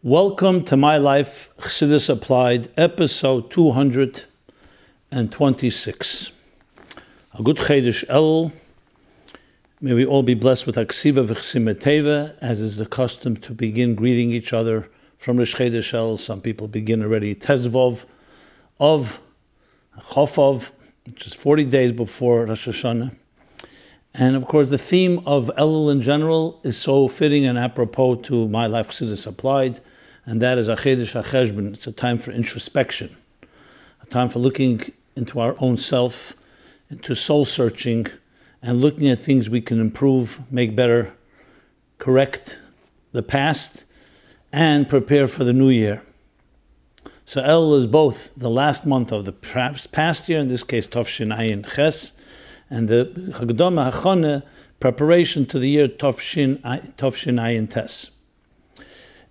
Welcome to My Life, Chassidus Applied, episode 226. A good Chodesh Elul. May we all be blessed with Aksiva v'chsimet teva, as is the custom to begin greeting each other from Rosh Chodesh Elul. Some people begin already Tezvov of Chofov, which is 40 days before Rosh Hashanah. And of course, the theme of Elul in general is so fitting and apropos to My Life Chassidus Applied, and that is a Chodesh HaCheshbon. It's a time for introspection, a time for looking into our own self, into soul searching, and looking at things we can improve, make better, correct the past, and prepare for the new year. So Elul is both the last month of the past year, in this case Tofshin Ayin Ches, and the Hagdama Chana, preparation to the year Tofshin Ayin Tes.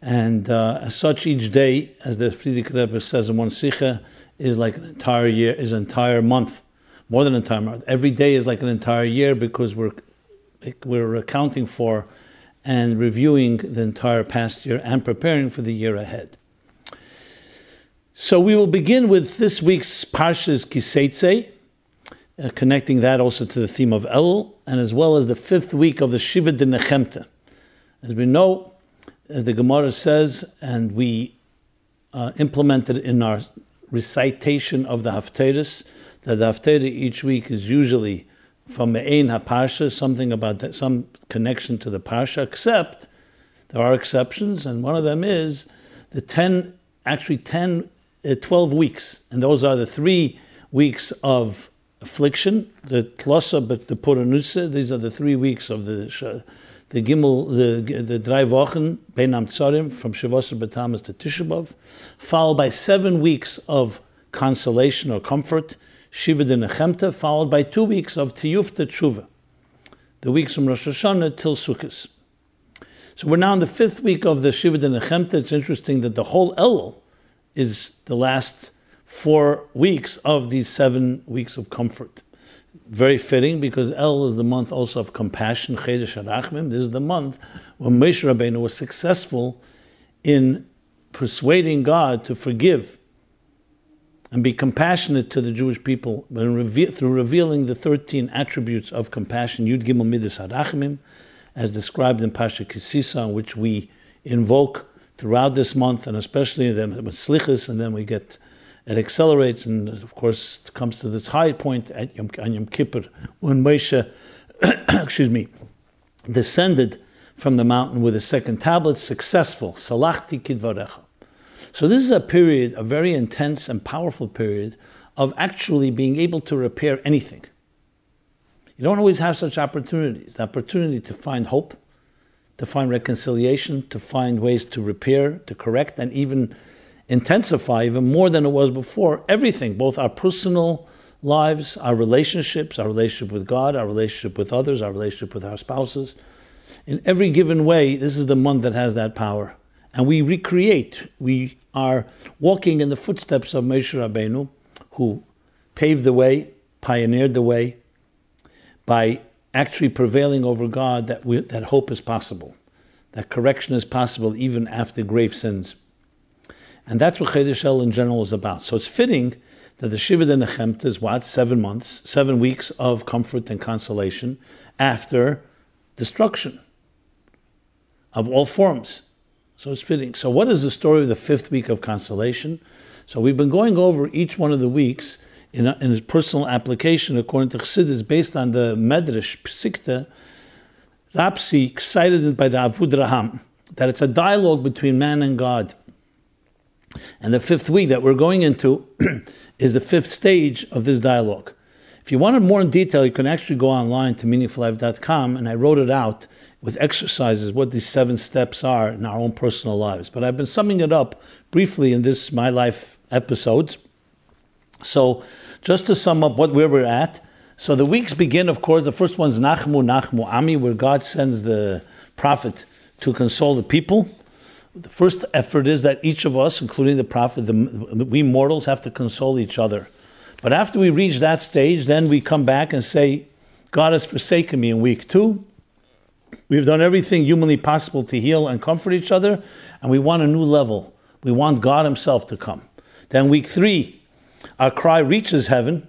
And as such, each day, as the Frierdiker Rebbe says in one Sikha, is like an entire year, is an entire month, more than an entire month. Every day is like an entire year because we're accounting for and reviewing the entire past year and preparing for the year ahead. So we will begin with this week's Parshas Teitzei, connecting that also to the theme of Elul, and as well as the fifth week of the Shiva de Nechemta. As we know, as the Gemara says, and we implemented in our recitation of the Haftarahs, that the Haftarah each week is usually from Me'ein HaParsha, something about that, some connection to the Parsha, except there are exceptions, and one of them is the 12 weeks, and those are the 3 weeks of affliction, the Tlosa, but the Puranutze. These are the 3 weeks of the Gimel, the Drei Wochen, Beinam Tzorim, from Shavuos B'Tammuz to Tisha B'Av, followed by 7 weeks of consolation or comfort, Shiva de Nechemta, followed by 2 weeks of Tiyufta Tshuva, the weeks from Rosh Hashanah till Sukkot. So we're now in the 5th week of the Shiva de Nechemta. It's interesting that the whole Elul is the last 4 weeks of these 7 weeks of comfort. Very fitting, because Elul is the month also of compassion, Chodesh HaRachmim. This is the month when Moshe Rabbeinu was successful in persuading God to forgive and be compassionate to the Jewish people through revealing the 13 attributes of compassion, Yud Gimel Midas HaRachmim, as described in Parshas Kisisa, which we invoke throughout this month, and especially then with Slichus, and then it accelerates, and of course it comes to this high point on Yom Kippur, when Moshe, descended from the mountain with the second tablet, successful, Salachti Kidvarecha. So this is a period, a very intense and powerful period, of actually being able to repair anything. You don't always have such opportunities. The opportunity to find hope, to find reconciliation, to find ways to repair, to correct, and even intensify even more than it was before, everything, both our personal lives, our relationship with God, our relationship with others, our relationship with our spouses. In every given way, this is the month that has that power. And we recreate, we are walking in the footsteps of Moshe Rabbeinu, who paved the way, pioneered the way, by actually prevailing over God that hope is possible, that correction is possible even after grave sins. And that's what Chodesh Elul in general is about. So it's fitting that the Shiva de Nechemta is 7 months, 7 weeks of comfort and consolation after destruction of all forms. So it's fitting. So what is the story of the 5th week of consolation? So we've been going over each one of the weeks in his personal application according to Chassidus, based on the Medrash Psikta, Rapsi, excited by the Avud Raham, that it's a dialogue between man and God. And the 5th week that we're going into is the 5th stage of this dialogue. If you wanted more in detail, you can actually go online to meaningfullife.com, and I wrote it out with exercises, what these 7 steps are in our own personal lives. But I've been summing it up briefly in this My Life episodes. So just to sum up where we're at, so the weeks begin, of course, the first one's Nachmu Ami, where God sends the prophet to console the people. The first effort is that each of us, including the prophet, we mortals have to console each other. But after we reach that stage, then we come back and say, God has forsaken me in week 2. We've done everything humanly possible to heal and comfort each other, and we want a new level. We want God himself to come. Then week 3, our cry reaches heaven,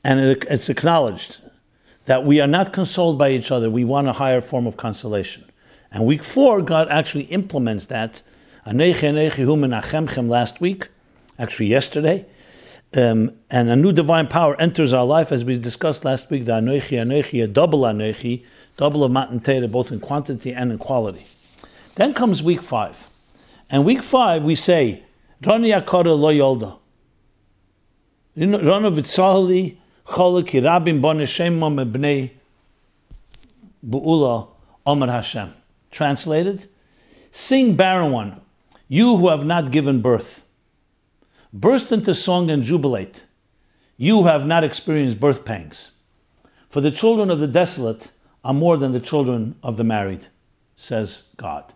and it's acknowledged that we are not consoled by each other. We want a higher form of consolation. And week 4, God actually implements that. Anechi anechi hu menachemchem last week, actually yesterday. And a new divine power enters our life, as we discussed last week, the anechi, a double of Matan Torah, both in quantity and in quality. Then comes week 5. And week 5, we say, Rani Yakara lo yolda. Rana v'tzahali cholek rabim b'nei shemam b'nei bu'ula Omer Hashem. Translated, sing barren one, you who have not given birth. Burst into song and jubilate, you who have not experienced birth pangs. For the children of the desolate are more than the children of the married, says God.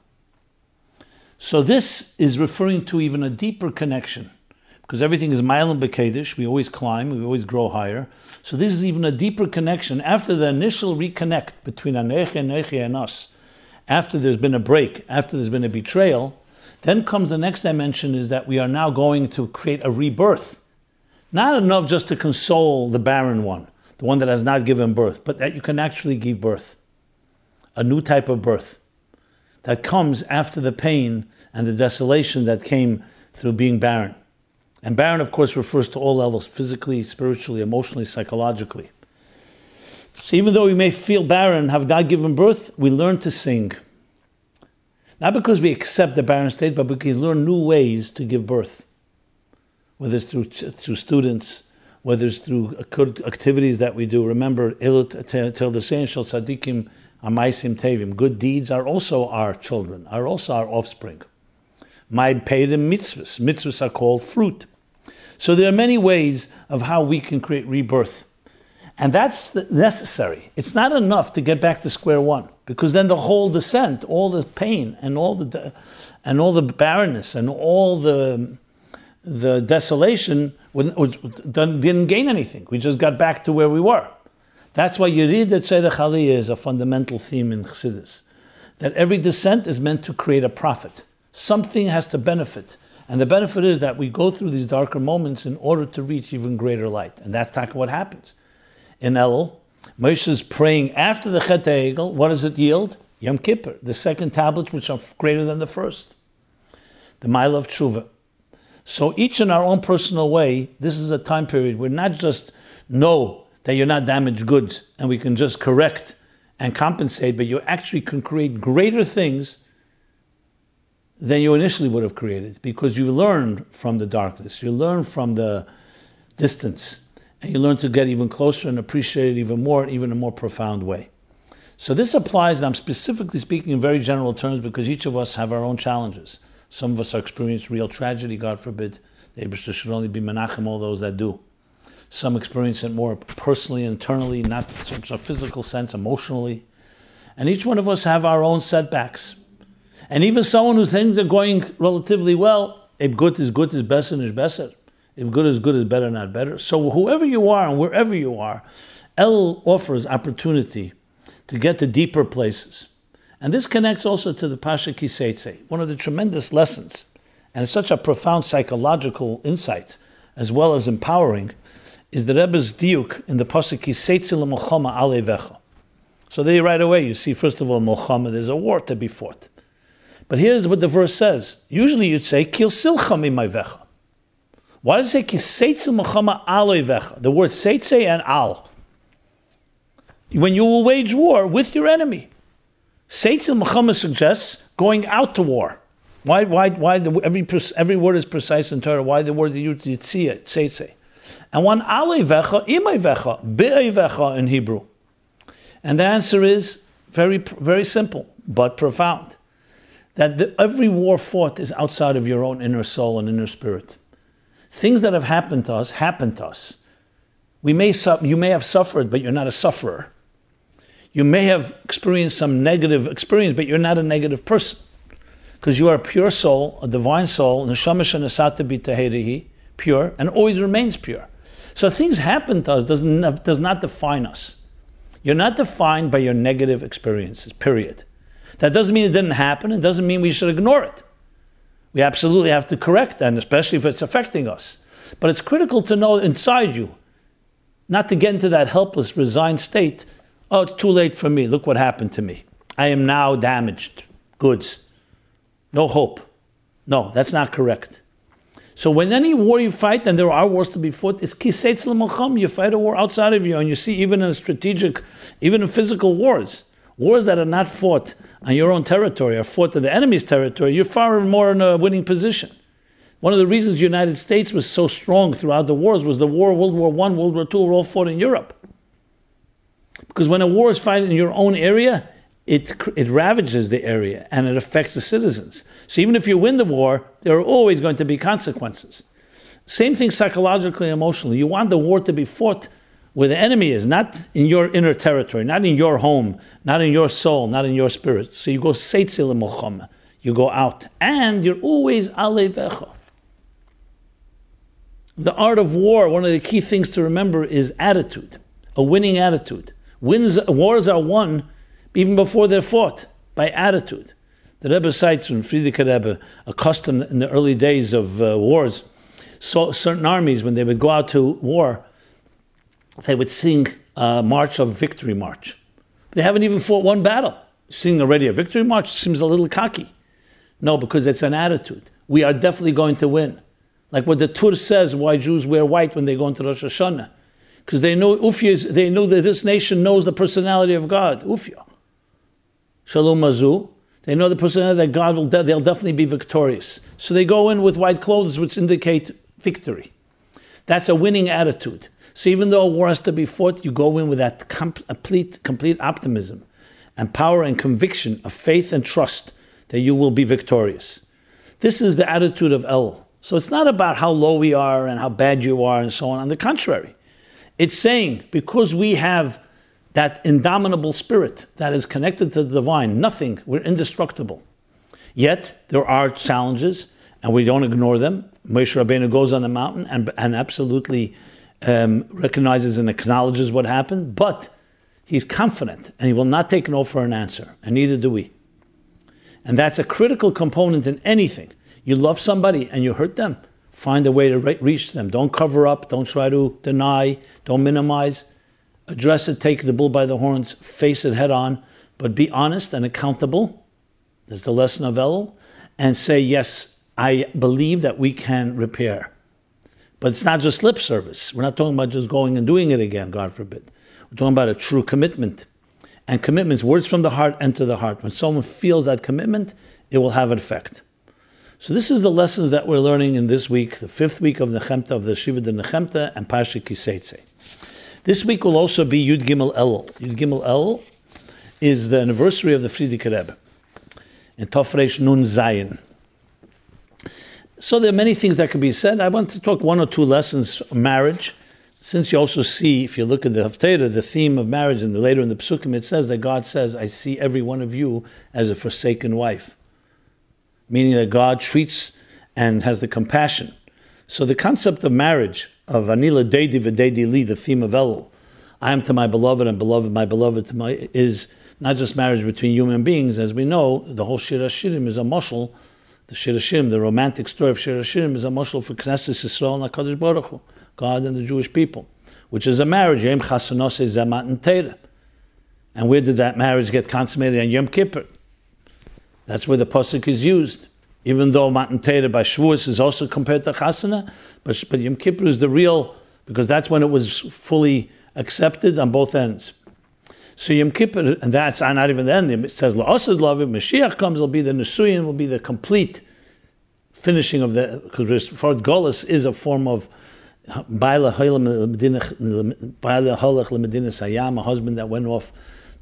So this is referring to even a deeper connection, because everything is Ma'alim B'Kedesh, we always climb, we always grow higher. So this is even a deeper connection. After the initial reconnect between Anechi and us, after there's been a break, after there's been a betrayal, then comes the next dimension, is that we are now going to create a rebirth. Not enough just to console the barren one, the one that has not given birth, but that you can actually give birth. A new type of birth that comes after the pain and the desolation that came through being barren. And barren, of course, refers to all levels, physically, spiritually, emotionally, psychologically. So even though we may feel barren, have not given birth, we learn to sing. Not because we accept the barren state, but because we learn new ways to give birth. Whether it's through students, whether it's through good activities that we do. Remember, Elul tel desein shel tzadikim amaisim tevim. Good deeds are also our children, are also our offspring. My peidim mitzvahs. Mitzvahs are called fruit. So there are many ways of how we can create rebirth. And that's necessary. It's not enough to get back to square one, because then the whole descent, all the pain and all the barrenness and all the desolation didn't gain anything. We just got back to where we were. That's why Yerid Tzedek Aliyah is a fundamental theme in Chassidus. That every descent is meant to create a profit. Something has to benefit. And the benefit is that we go through these darker moments in order to reach even greater light. And that's not what happens. In Elul, Moshe is praying after the Chet HaEgel. What does it yield? Yom Kippur, the second tablets, which are greater than the first. The Mile of Tshuva. So each in our own personal way, this is a time period where not just know that you're not damaged goods and we can just correct and compensate, but you actually can create greater things than you initially would have created, because you learned from the darkness, you learn from the distance, and you learn to get even closer and appreciate it even more, even in a more profound way. So this applies, and I'm specifically speaking in very general terms, because each of us have our own challenges. Some of us are experiencing real tragedy, God forbid. The Eibishter should only be menachem all those that do. Some experience it more personally, internally, not in a physical sense, emotionally. And each one of us have our own setbacks. And even someone whose things are going relatively well, if good is better and is better. If good is better, not better. So whoever you are and wherever you are, El offers opportunity to get to deeper places. And this connects also to the Pasha Teitzei, one of the tremendous lessons. And it's such a profound psychological insight, as well as empowering, is the Rebbe's diuk in the Pasha Teitzei l'molchama alevecha. So there right away you see, first of all, Molchama, there's a war to be fought. But here's what the verse says. Usually you'd say, Kil silcha mimayvecha. Why does it say Teitzei l'molchama alevecha? The word Teitzei and al. When you will wage war with your enemy. Teitzei l'molchama suggests going out to war. Why every word is precise in Torah? Why the word you use Yitzia, Teitzei? And one alevecha, imayvecha, be'evecha in Hebrew. And the answer is very, very simple, but profound. That every war fought is outside of your own inner soul and inner spirit. Things that have happened to us happen to us. You may have suffered, but you're not a sufferer. You may have experienced some negative experience, but you're not a negative person. Because you are a pure soul, a divine soul, pure, and always remains pure. So things happen to us does not define us. You're not defined by your negative experiences, period. That doesn't mean it didn't happen. It doesn't mean we should ignore it. We absolutely have to correct that, especially if it's affecting us. But it's critical to know inside you, not to get into that helpless, resigned state. Oh, it's too late for me. Look what happened to me. I am now damaged goods. No hope. No, that's not correct. So when any war you fight, and there are wars to be fought, it's kisetz l'malcham. You fight a war outside of you, and you see even in strategic, even in physical wars that are not fought on your own territory, are fought in the enemy's territory, you're far more in a winning position. One of the reasons the United States was so strong throughout the wars was the war, World War I, World War II, were all fought in Europe. Because when a war is fought in your own area, it ravages the area and it affects the citizens. So even if you win the war, there are always going to be consequences. Same thing psychologically and emotionally. You want the war to be fought where the enemy is, not in your inner territory, not in your home, not in your soul, not in your spirit. So you go Teitzei l'molchama. You go out. And you're always alevecha. The art of war, one of the key things to remember is attitude, a winning attitude. Wars are won even before they're fought, by attitude. The Rebbe cites when Friedrich Rebbe, accustomed in the early days of wars, saw certain armies, when they would go out to war, they would sing a march of victory march. They haven't even fought one battle. Sing already a victory march seems a little cocky. No, because it's an attitude. We are definitely going to win. Like what the Tur says, why Jews wear white when they go into Rosh Hashanah. Because they know they know that this nation knows the personality of God. Ufya. Shalom Mazu. They know the personality that God they'll definitely be victorious. So they go in with white clothes, which indicate victory. That's a winning attitude. So even though a war has to be fought, you go in with that complete optimism and power and conviction of faith and trust that you will be victorious. This is the attitude of Elul. So it's not about how low we are and how bad you are and so on. On the contrary, it's saying because we have that indomitable spirit that is connected to the divine, nothing, we're indestructible. Yet there are challenges and we don't ignore them. Moshe Rabbeinu goes on the mountain and absolutely recognizes and acknowledges what happened, but he's confident and he will not take no for an answer, and neither do we. And that's a critical component in anything. You love somebody and you hurt them, find a way to reach them. Don't cover up, don't try to deny, don't minimize. Address it, take the bull by the horns, face it head on, but be honest and accountable. That's the lesson of Elul. And say, yes, I believe that we can repair. But it's not just lip service. We're not talking about just going and doing it again, God forbid. We're talking about a true commitment. And commitments, words from the heart enter the heart. When someone feels that commitment, it will have an effect. So this is the lessons that we're learning in this week, the 5th week of Nechemta, of the Shiva de Nechemta, and Parshas Teitzei. This week will also be Yud Gimel Elul. Yud Gimel Elul is the anniversary of the Friedrich Rebbe in Tofresh Nun Zayin. So there are many things that could be said. I want to talk one or two lessons on marriage, since you also see, if you look at the Haftarah, the theme of marriage, and later in the Psukim it says that God says, I see every one of you as a forsaken wife. Meaning that God treats and has the compassion. So the concept of marriage, of Anila Deidi V'Deidi Li, the theme of Elul, I am to my beloved and beloved, my beloved to my, is not just marriage between human beings. As we know, the whole Shir HaShirim is a mashal. The Shir HaShirim, the romantic story of Shir HaShirim, is a mashal for Knesset Yisrael and HaKadosh Baruch Hu, God and the Jewish people, which is a marriage. Yom Chasanos is Matan Torah. And where did that marriage get consummated? On Yom Kippur. That's where the pasuk is used. Even though Matan Torah by Shavuos is also compared to Chasana, but Yom Kippur is the real, because that's when it was fully accepted on both ends. So Yom Kippur, and that's not even the end. It says La'asad Lavim, Mashiach comes, will be the Nesuyin, will be the complete finishing of the, because for Golas is a form of Baila Halach L'Medina Sayam, a husband that went off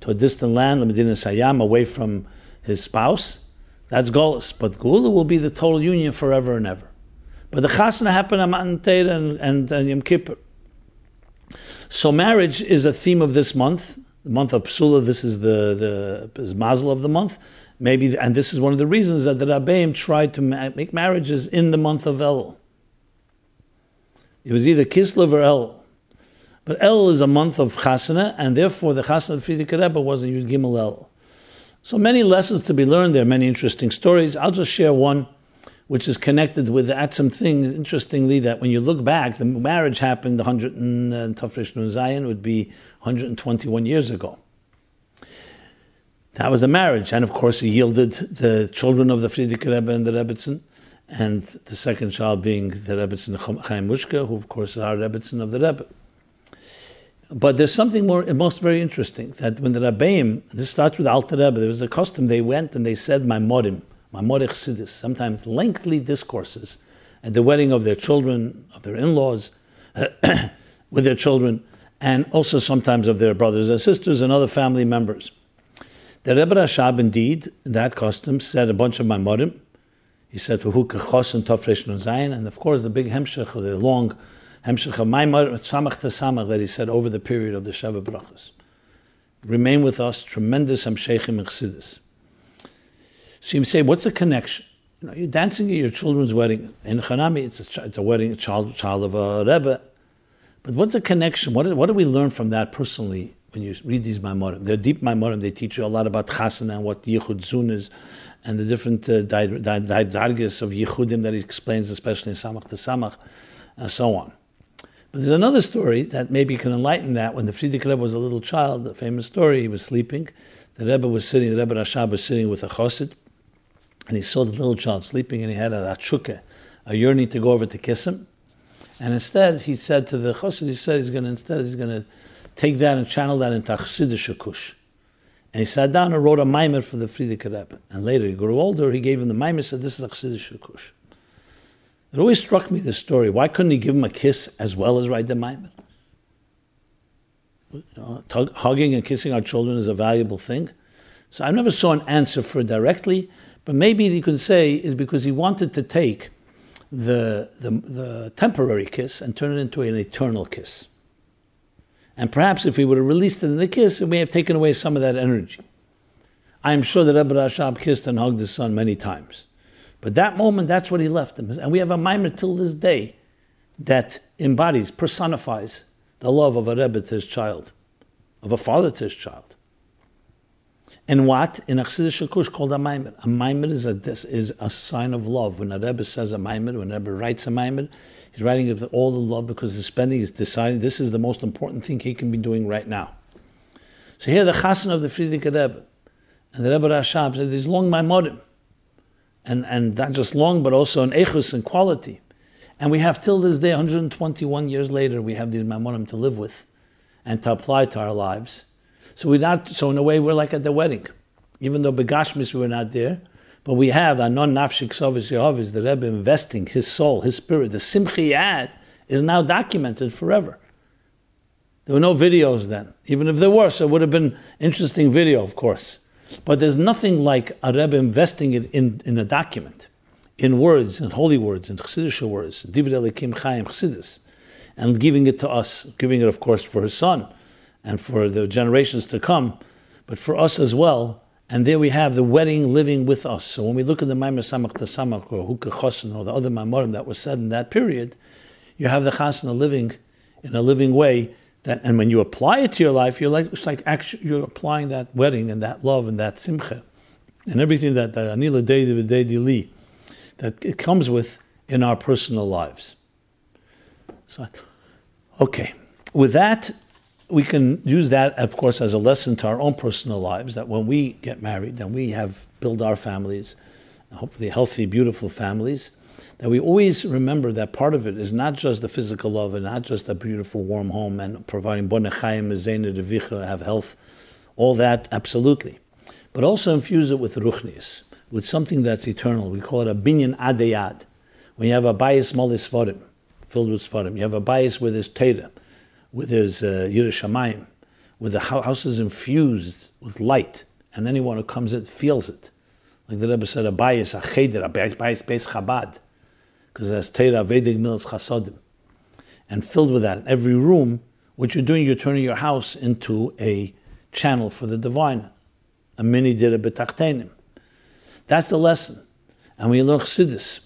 to a distant land, L'Medina Sayam, away from his spouse. That's Golas. But Geula will be the total union forever and ever. But the Chasna happened on Matan Torah and Yom Kippur. So marriage is a theme of this month. The month of Psula, this is the Mazel of the month. Maybe, and this is one of the reasons that the Rabbeim tried to make marriages in the month of Elul. It was either Kislev or Elul. But Elul is a month of Chasana, and therefore the Chasana of the Frierdiker Rebbe was in Yud Gimel Elul. So many lessons to be learned there, many interesting stories. I'll just share one which is connected with the Atzim thing. Interestingly, that when you look back, the marriage happened 100 and Tafresh Nun Zayin would be 121 years ago. That was the marriage, and of course he yielded the children of the Frierdiker Rebbe and the Rebbetzin, and the second child being the Rebbetzin Chaim Mushka, who of course is our Rebbetzin of the Rebbe. But there's something most very interesting, that when the Rabbeim, this starts with Alter Rebbe, there was a custom, they went and they said Maimorim Chassidus, sometimes lengthy discourses at the wedding of their children, of their in-laws, with their children, and also sometimes of their brothers and sisters and other family members. The Rebbe Rashab, indeed, that custom, said a bunch of Maimorim. He said, Chos and Tafresh Nun Zayin, and of course the big Hemshech, the long Hemshech of Maimor, Samach to Samach, that he said over the period of the Sheva Brachos. Remain with us, tremendous Hamshechim and Chassidus. So you say, what's the connection? You're dancing at your children's wedding. In Chanami, it's a wedding, a child of a Rebbe. But what's the connection? What do we learn from that personally when you read these Maimorim? They're deep Maimorim. They teach you a lot about Chasana and what Yichud Zun is, and the different dargis of Yichudim that he explains, especially in Samach to Samach, and so on. But there's another story that maybe can enlighten that. When the Frierdiker Rebbe was a little child, the famous story, he was sleeping. The Rebbe Rashab was sitting with a Chassid, and he saw the little child sleeping, and he had a a yearning to go over to kiss him. And instead, he said to the Chassid, he's going to take that and channel that into Chassidic kush. And he sat down and wrote a maimer for the Frierdiker Rebbe. And later, he grew older, he gave him the maimer, said, this is a Chassidic kush. It always struck me, this story. Why couldn't he give him a kiss as well as write the maimer? Hugging and kissing our children is a valuable thing. So I never saw an answer for it directly, but maybe you could say is because he wanted to take the temporary kiss and turn it into an eternal kiss. And perhaps if he would have released it in the kiss, it may have taken away some of that energy. I am sure that Rebbe Rashab kissed and hugged his son many times. But that moment, that's what he left him. And we have a maimer till this day that embodies, personifies the love of a Rebbe to his child, of a father to his child. And what? In Chassidic kush called a maimer. A maimer is a sign of love. When a Rebbe says a maimer, when a Rebbe writes a maimer, he's writing it with all the love because he's deciding this is the most important thing he can be doing right now. So here the Chassan of the Frierdiker Rebbe and the Rebbe Rashab said these long Maimorim. And not just long, but also in echus and quality. And we have till this day, 121 years later, we have these Maimorim to live with and to apply to our lives. So in a way, we're like at the wedding. Even though Begashmis we were not there, but we have Anon Nafshik Sovis Yehovis, the Rebbe investing his soul, his spirit, the Simcha Yad is now documented forever. There were no videos then. Even if there were, so it would have been interesting video, of course. But there's nothing like a Rebbe investing it in a document, in words, in holy words, in Chassidic words, Divrei Elikim Chaim Chassidus, and giving it to us, giving it, of course, for his son, and for the generations to come, but for us as well. And there we have the wedding living with us. So when we look at the Maimer Samach to Samach or Hukah Chosin or the other Maimorim that was said in that period, you have the Chasana living in a living way. And when you apply it to your life, it's like actually you're applying that wedding and that love and that simcha and everything that Anila Deidi Li that it comes with in our personal lives. So, okay, with that, we can use that, of course, as a lesson to our own personal lives, that when we get married and we have built our families, hopefully healthy, beautiful families, that we always remember that part of it is not just the physical love and not just a beautiful, warm home and providing boneh chayim, zayne, revicha, have health, all that, absolutely. But also infuse it with ruchnius, with something that's eternal. We call it a binyan adeyad. When you have a bayis molis svarim, filled with svarim, you have a bayis with his Torah, with his Yiras Shamayim, with the house is infused with light, and anyone who comes in feels it. Like the Rebbe said, a bayis, a cheder, a bayis beis Chabad, because there's Torah, Vedic Mills, Chasodim, and filled with that. In every room, what you're doing, you're turning your house into a channel for the divine, a mini dira b'tachtenim. That's the lesson. And when you learn Chassidus,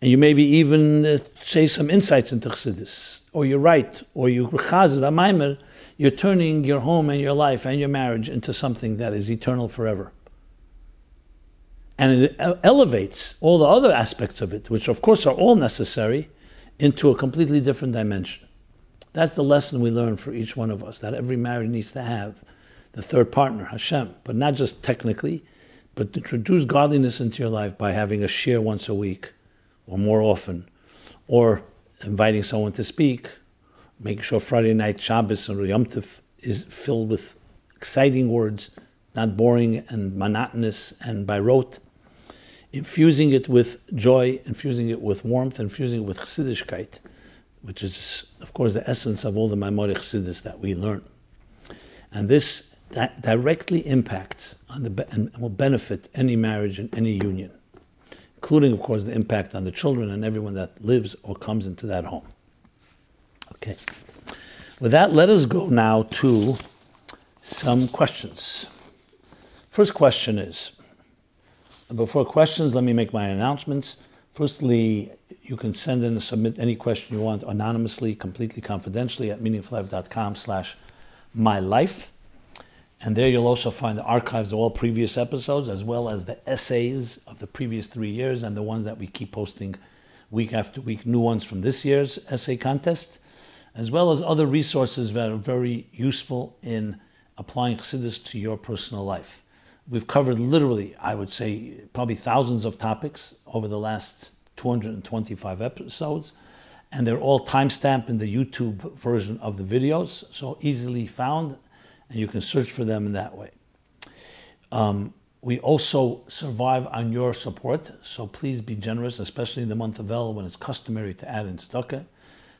And you maybe even say some insights into Chassidus, or you write, or you chazir a maimer, you're turning your home and your life and your marriage into something that is eternal forever. And it elevates all the other aspects of it, which of course are all necessary, into a completely different dimension. That's the lesson we learn for each one of us, that every marriage needs to have the third partner, Hashem, but not just technically, but to introduce godliness into your life by having a shir once a week, or more often, or inviting someone to speak, making sure Friday night Shabbos or Yom Tov is filled with exciting words, not boring and monotonous and by rote, infusing it with joy, infusing it with warmth, infusing it with Chassidishkeit, which is, of course, the essence of all the Maimonic Chassidus that we learn. And this that directly impacts on and will benefit any marriage and any union, including, of course, the impact on the children and everyone that lives or comes into that home. Okay. With that, let us go now to some questions. First question is, before questions, let me make my announcements. Firstly, you can send in and submit any question you want anonymously, completely confidentially at meaningfullife.com/mylife. And there you'll also find the archives of all previous episodes, as well as the essays of the previous 3 years and the ones that we keep posting week after week, new ones from this year's essay contest, as well as other resources that are very useful in applying Chassidus to your personal life. We've covered literally, I would say, probably thousands of topics over the last 225 episodes, and they're all timestamped in the YouTube version of the videos, so easily found, and you can search for them in that way. We also survive on your support, so please be generous, especially in the month of Elul when it's customary to add in tzedakah,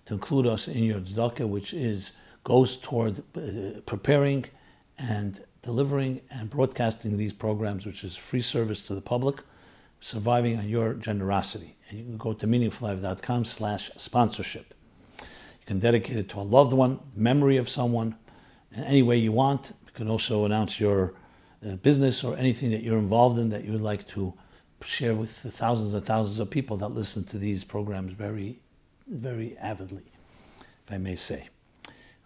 to include us in your tzedakah, which goes toward preparing and delivering and broadcasting these programs, which is free service to the public, surviving on your generosity. And you can go to meaningfullife.com/sponsorship. You can dedicate it to a loved one, memory of someone, in any way you want. You can also announce your business or anything that you're involved in that you would like to share with the thousands and thousands of people that listen to these programs very, very avidly, if I may say.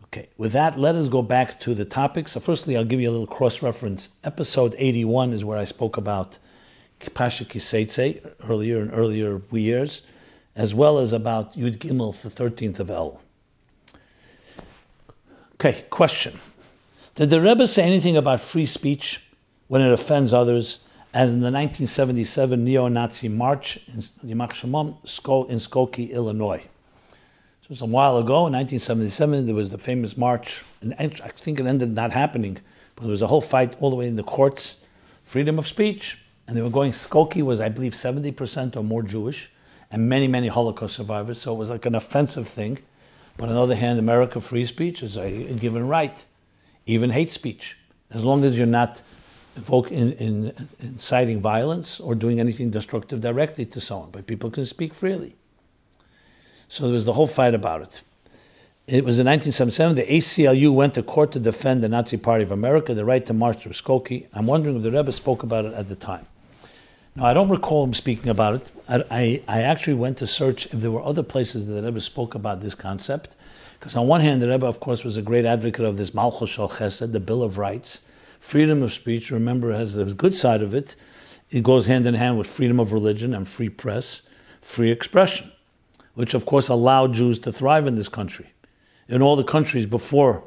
Okay, with that, let us go back to the topic. So firstly, I'll give you a little cross-reference. Episode 81 is where I spoke about Parshas Teitzei earlier years, as well as about Yud Gimel, the 13th of Elul. Okay, question. Did the Rebbe say anything about free speech when it offends others, as in the 1977 neo-Nazi march in Skokie, Illinois? So it was a while ago, in 1977, there was the famous march, and I think it ended not happening, but there was a whole fight all the way in the courts, freedom of speech, and they were going, Skokie was, I believe, 70% or more Jewish, and many, many Holocaust survivors, so it was like an offensive thing. But on the other hand, America, free speech is a given right, even hate speech, as long as you're not inciting violence or doing anything destructive directly to someone, but people can speak freely. So there was the whole fight about it. It was in 1977, the ACLU went to court to defend the Nazi Party of America, the right to march through Skokie. I'm wondering if the Rebbe spoke about it at the time. Now, I don't recall him speaking about it. I actually went to search if there were other places that the Rebbe spoke about this concept. Because on one hand, the Rebbe, of course, was a great advocate of this Malchus Shel Chesed, the Bill of Rights. Freedom of speech, remember, has the good side of it. It goes hand in hand with freedom of religion and free press, free expression, which, of course, allowed Jews to thrive in this country. In all the countries before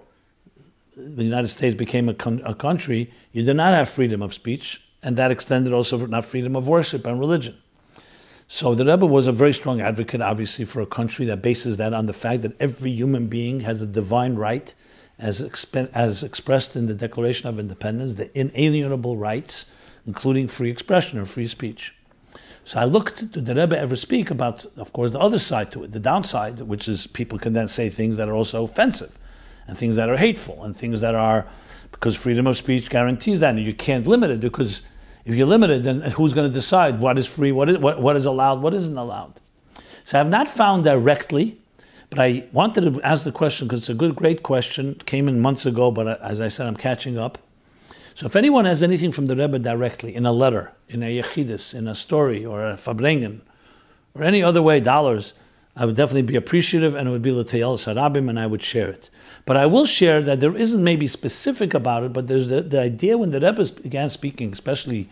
the United States became a country, you did not have freedom of speech, and that extended also for not freedom of worship and religion. So the Rebbe was a very strong advocate, obviously, for a country that bases that on the fact that every human being has a divine right, as expressed in the Declaration of Independence, the inalienable rights, including free expression or free speech. So I looked, did the Rebbe ever speak about, of course, the other side to it, the downside, which is people can then say things that are also offensive, and things that are hateful, and things that are, because freedom of speech guarantees that, and you can't limit it, because if you limit it, then who's going to decide what is free, what is allowed, what isn't allowed? So I have not found directly, but I wanted to ask the question because it's a great question. It came in months ago, but as I said, I'm catching up. So if anyone has anything from the Rebbe directly, in a letter, in a Yechidus, in a story, or a Fabrengen, or any other way, dollars, I would definitely be appreciative, and it would be l'tayel sarabim, and I would share it. But I will share that there isn't maybe specific about it, but there's the idea when the Rebbe began speaking, especially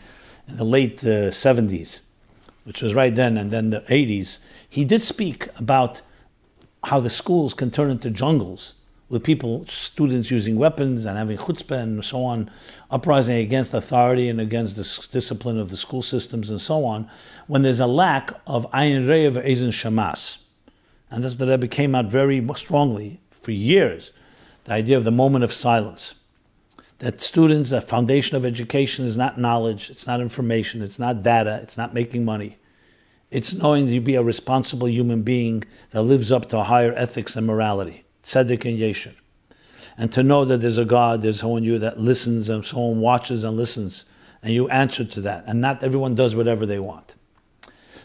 in the late 70s, which was right then, and then the 80s, he did speak about how the schools can turn into jungles with people, students using weapons and having chutzpah and so on, uprising against authority and against the discipline of the school systems and so on, when there's a lack of ayin re'eh ve'ezen shamas. And that's the Rebbe came out very strongly for years, the idea of the moment of silence. That students, the foundation of education is not knowledge, it's not information, it's not data, it's not making money. It's knowing that you be a responsible human being that lives up to higher ethics and morality, tzedek and yesher. And to know that there's a God, there's someone you that listens and someone watches and listens, and you answer to that. And not everyone does whatever they want.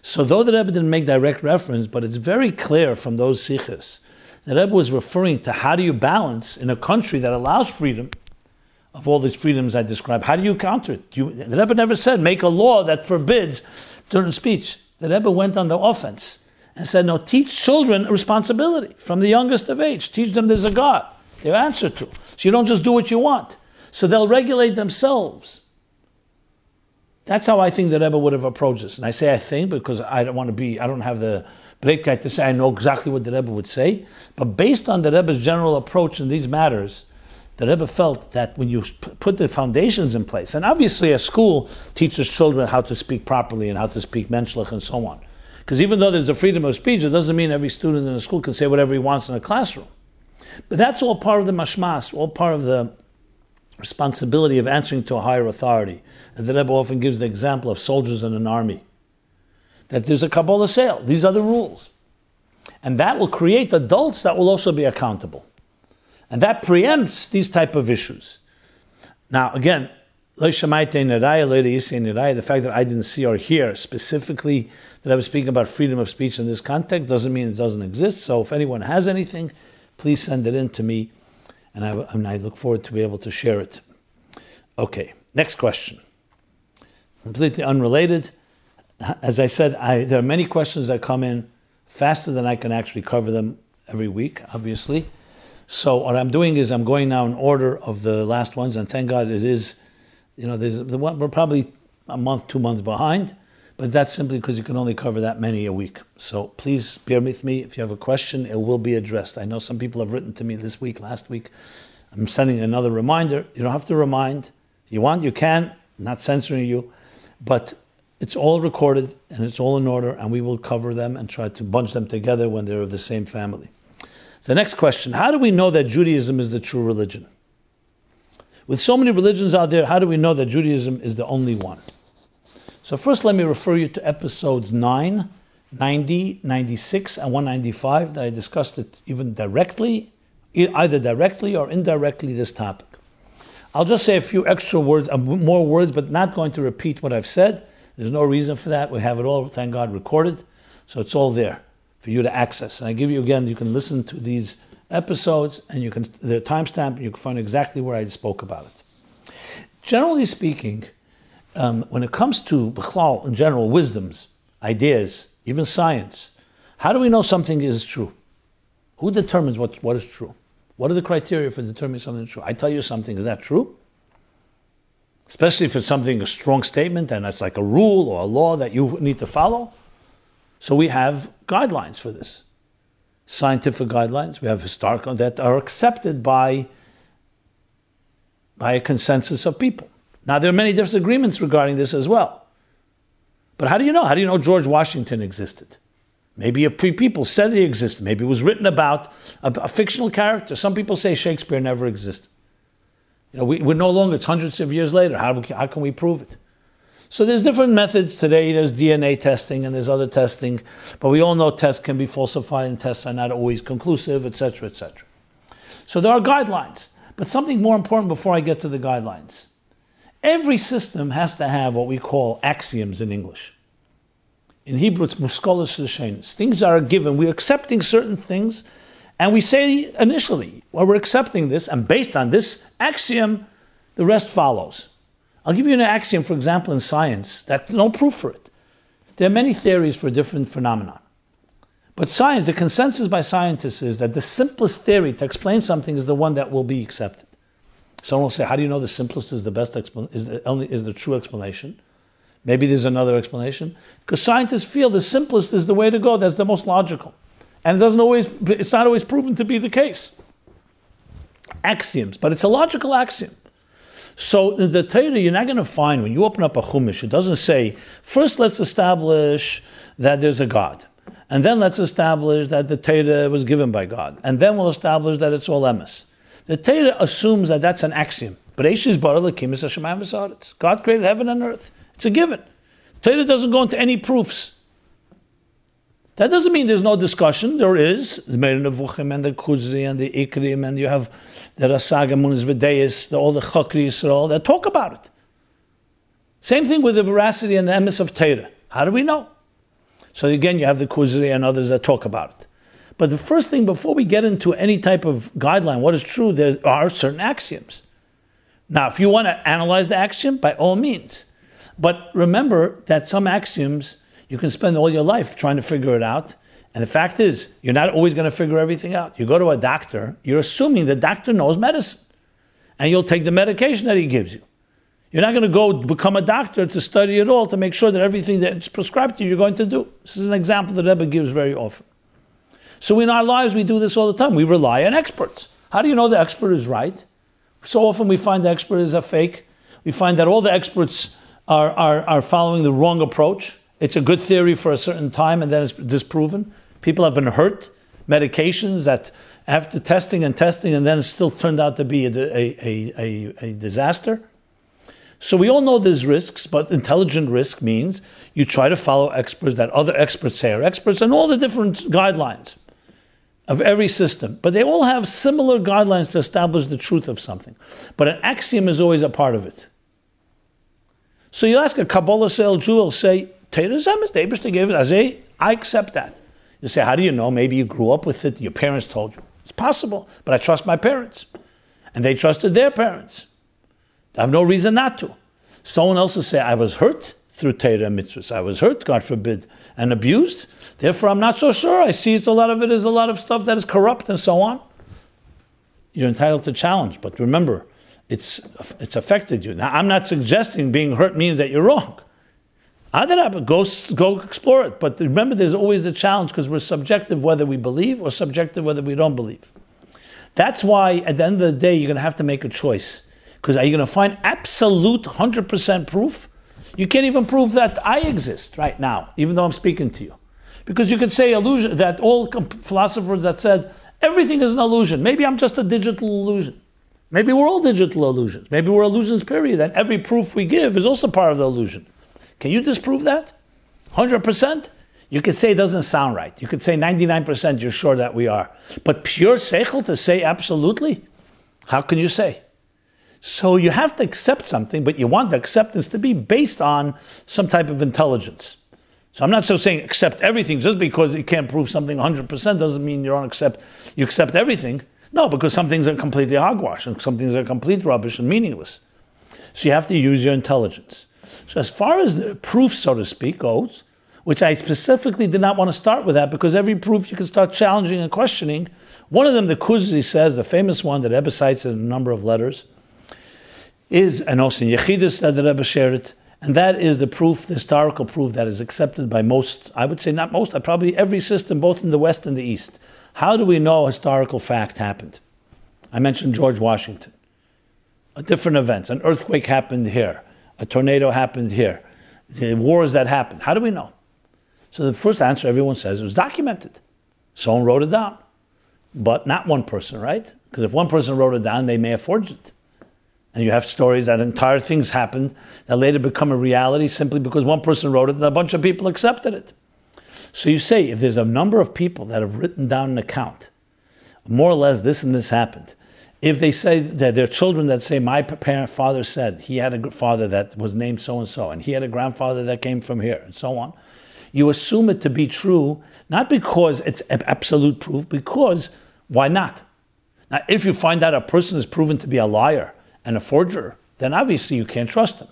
So though the Rebbe didn't make direct reference, but it's very clear from those sikhs, the Rebbe was referring to how do you balance in a country that allows freedom, of all these freedoms I described, how do you counter it? The Rebbe never said, make a law that forbids certain speech. The Rebbe went on the offense and said, no, teach children responsibility from the youngest of age. Teach them there's a God they answer to. So you don't just do what you want. So they'll regulate themselves. That's how I think the Rebbe would have approached this. And I say I think because I don't have the breitkeit to say I know exactly what the Rebbe would say. But based on the Rebbe's general approach in these matters, the Rebbe felt that when you put the foundations in place, and obviously a school teaches children how to speak properly and how to speak menschlich and so on. Because even though there's the freedom of speech, it doesn't mean every student in a school can say whatever he wants in a classroom. But that's all part of the mashmas, all part of the responsibility of answering to a higher authority. As the Rebbe often gives the example of soldiers in an army. That there's a Kabbalah sale. These are the rules. And that will create adults that will also be accountable. And that preempts these type of issues. Now, again, the fact that I didn't see or hear specifically that I was speaking about freedom of speech in this context doesn't mean it doesn't exist. So if anyone has anything, please send it in to me, and I look forward to be able to share it. Okay, next question. Completely unrelated. As I said, there are many questions that come in faster than I can actually cover them every week, obviously. So what I'm doing is I'm going now in order of the last ones, and thank God it is, there's the one we're probably a month, 2 months behind, but that's simply because you can only cover that many a week. So please bear with me. If you have a question, it will be addressed. I know some people have written to me this week, last week. I'm sending another reminder. You don't have to remind. If you want, you can. I'm not censoring you, but it's all recorded and it's all in order, and we will cover them and try to bunch them together when they're of the same family. The next question, how do we know that Judaism is the true religion? With so many religions out there, how do we know that Judaism is the only one? So first let me refer you to episodes 9, 90, 96, and 195 that I discussed it even directly, either directly or indirectly this topic. I'll just say a few extra words, more words, but not going to repeat what I've said. There's no reason for that. We have it all, thank God, recorded. So it's all there for you to access. And I give you again, you can listen to these episodes and you can, the timestamp, and you can find exactly where I spoke about it. Generally speaking, when it comes to B'chlal, in general, wisdoms, ideas, even science, how do we know something is true? Who determines what is true? What are the criteria for determining something is true? I tell you something, is that true? Especially if it's something, a strong statement, and it's like a rule or a law that you need to follow. So we have guidelines for this. Scientific guidelines, we have historical that are accepted by a consensus of people. Now there are many disagreements regarding this as well. But how do you know? How do you know George Washington existed? Maybe people said he existed. Maybe it was written about a fictional character. Some people say Shakespeare never existed. We're no longer, it's hundreds of years later. How can we prove it? So there's different methods today. There's DNA testing and there's other testing. But we all know tests can be falsified and tests are not always conclusive, etc., etc. So there are guidelines. But something more important before I get to the guidelines. Every system has to have what we call axioms in English. In Hebrew, it's Moscowitz. Things are given. We're accepting certain things, and we say initially, well, we're accepting this, and based on this axiom, the rest follows. I'll give you an axiom, for example, in science, that's no proof for it. There are many theories for different phenomena. But science, the consensus by scientists is that the simplest theory to explain something is the one that will be accepted. Someone will say, how do you know the simplest is the best is the true explanation? Maybe there's another explanation. Because scientists feel the simplest is the way to go, that's the most logical. And it's not always proven to be the case. Axioms, but it's a logical axiom. So in the Torah, you're not going to find, when you open up a Chumash, it doesn't say, first let's establish that there's a God. And then let's establish that the Torah was given by God. And then we'll establish that it's all emes. The Torah assumes that that's an axiom. God created heaven and earth. It's a given. The Torah doesn't go into any proofs. That doesn't mean there's no discussion. There is. The Meir Nevuchim and the Kuzi and the Ikrim, and you have the Rasaga Munis Videis, all the Chakri Yisrael that talk about it. Same thing with the veracity and the emes of Torah. How do we know? So again, you have the Kuzri and others that talk about it. But the first thing, before we get into any type of guideline, what is true, there are certain axioms. Now, if you want to analyze the axiom, by all means. But remember that some axioms, you can spend all your life trying to figure it out. And the fact is, you're not always going to figure everything out. You go to a doctor, you're assuming the doctor knows medicine. And you'll take the medication that he gives you. You're not going to go become a doctor to study it all to make sure that everything that's prescribed to you, you're going to do. This is an example that Rebbe gives very often. So in our lives, we do this all the time. We rely on experts. How do you know the expert is right? So often we find the expert is a fake. We find that all the experts are following the wrong approach. It's a good theory for a certain time and then it's disproven. People have been hurt. Medications that after testing and then it still turned out to be a disaster. So we all know there's risks, but intelligent risk means you try to follow experts that other experts say are experts and all the different guidelines of every system. But they all have similar guidelines to establish the truth of something. But an axiom is always a part of it. So you ask a Kabbalah Jew, will say, Teirah Zemes, the Eibishter gave it, I accept that. You say, how do you know? Maybe you grew up with it, your parents told you. It's possible, but I trust my parents. And they trusted their parents. I have no reason not to. Someone else will say, I was hurt through Torah and mitzvahs. I was hurt, God forbid, and abused. Therefore, I'm not so sure. I see a lot of stuff that is corrupt and so on. You're entitled to challenge, but remember, it's affected you. Now, I'm not suggesting being hurt means that you're wrong. Go explore it. But remember, there's always a challenge because we're subjective whether we believe or subjective whether we don't believe. That's why, at the end of the day, you're going to have to make a choice. Because are you going to find absolute 100% proof? You can't even prove that I exist right now, even though I'm speaking to you. Because you could say illusion, that all philosophers that said everything is an illusion. Maybe I'm just a digital illusion. Maybe we're all digital illusions. Maybe we're illusions, period. And every proof we give is also part of the illusion. Can you disprove that? 100%? You could say it doesn't sound right. You could say 99% you're sure that we are. But pure seichel to say absolutely? How can you say? So you have to accept something, but you want the acceptance to be based on some type of intelligence. So I'm not so saying accept everything just because you can't prove something 100% doesn't mean you accept everything. No, because some things are completely hogwash and some things are complete rubbish and meaningless. So you have to use your intelligence. So as far as the proof, so to speak, goes, which I specifically did not want to start with that because every proof you can start challenging and questioning. One of them, the Kuzri says, the famous one that Rebbe cites in a number of letters, is, and also in Yechidus that the Rebbe shared it, and that is the proof, the historical proof that is accepted by most, I would say not most, probably every system, both in the West and the East. How do we know a historical fact happened? I mentioned George Washington. Different events, an earthquake happened here, a tornado happened here, the wars that happened. How do we know? So the first answer everyone says it was documented. Someone wrote it down. But not one person, right? Because if one person wrote it down, they may have forged it. And you have stories that entire things happened that later become a reality simply because one person wrote it and a bunch of people accepted it. So you say, if there's a number of people that have written down an account, more or less this and this happened, if they say that there are children that say, my father said, he had a father that was named so-and-so, and he had a grandfather that came from here, and so on, you assume it to be true, not because it's absolute proof, because why not? Now, if you find out a person is proven to be a liar and a forger, then obviously you can't trust him.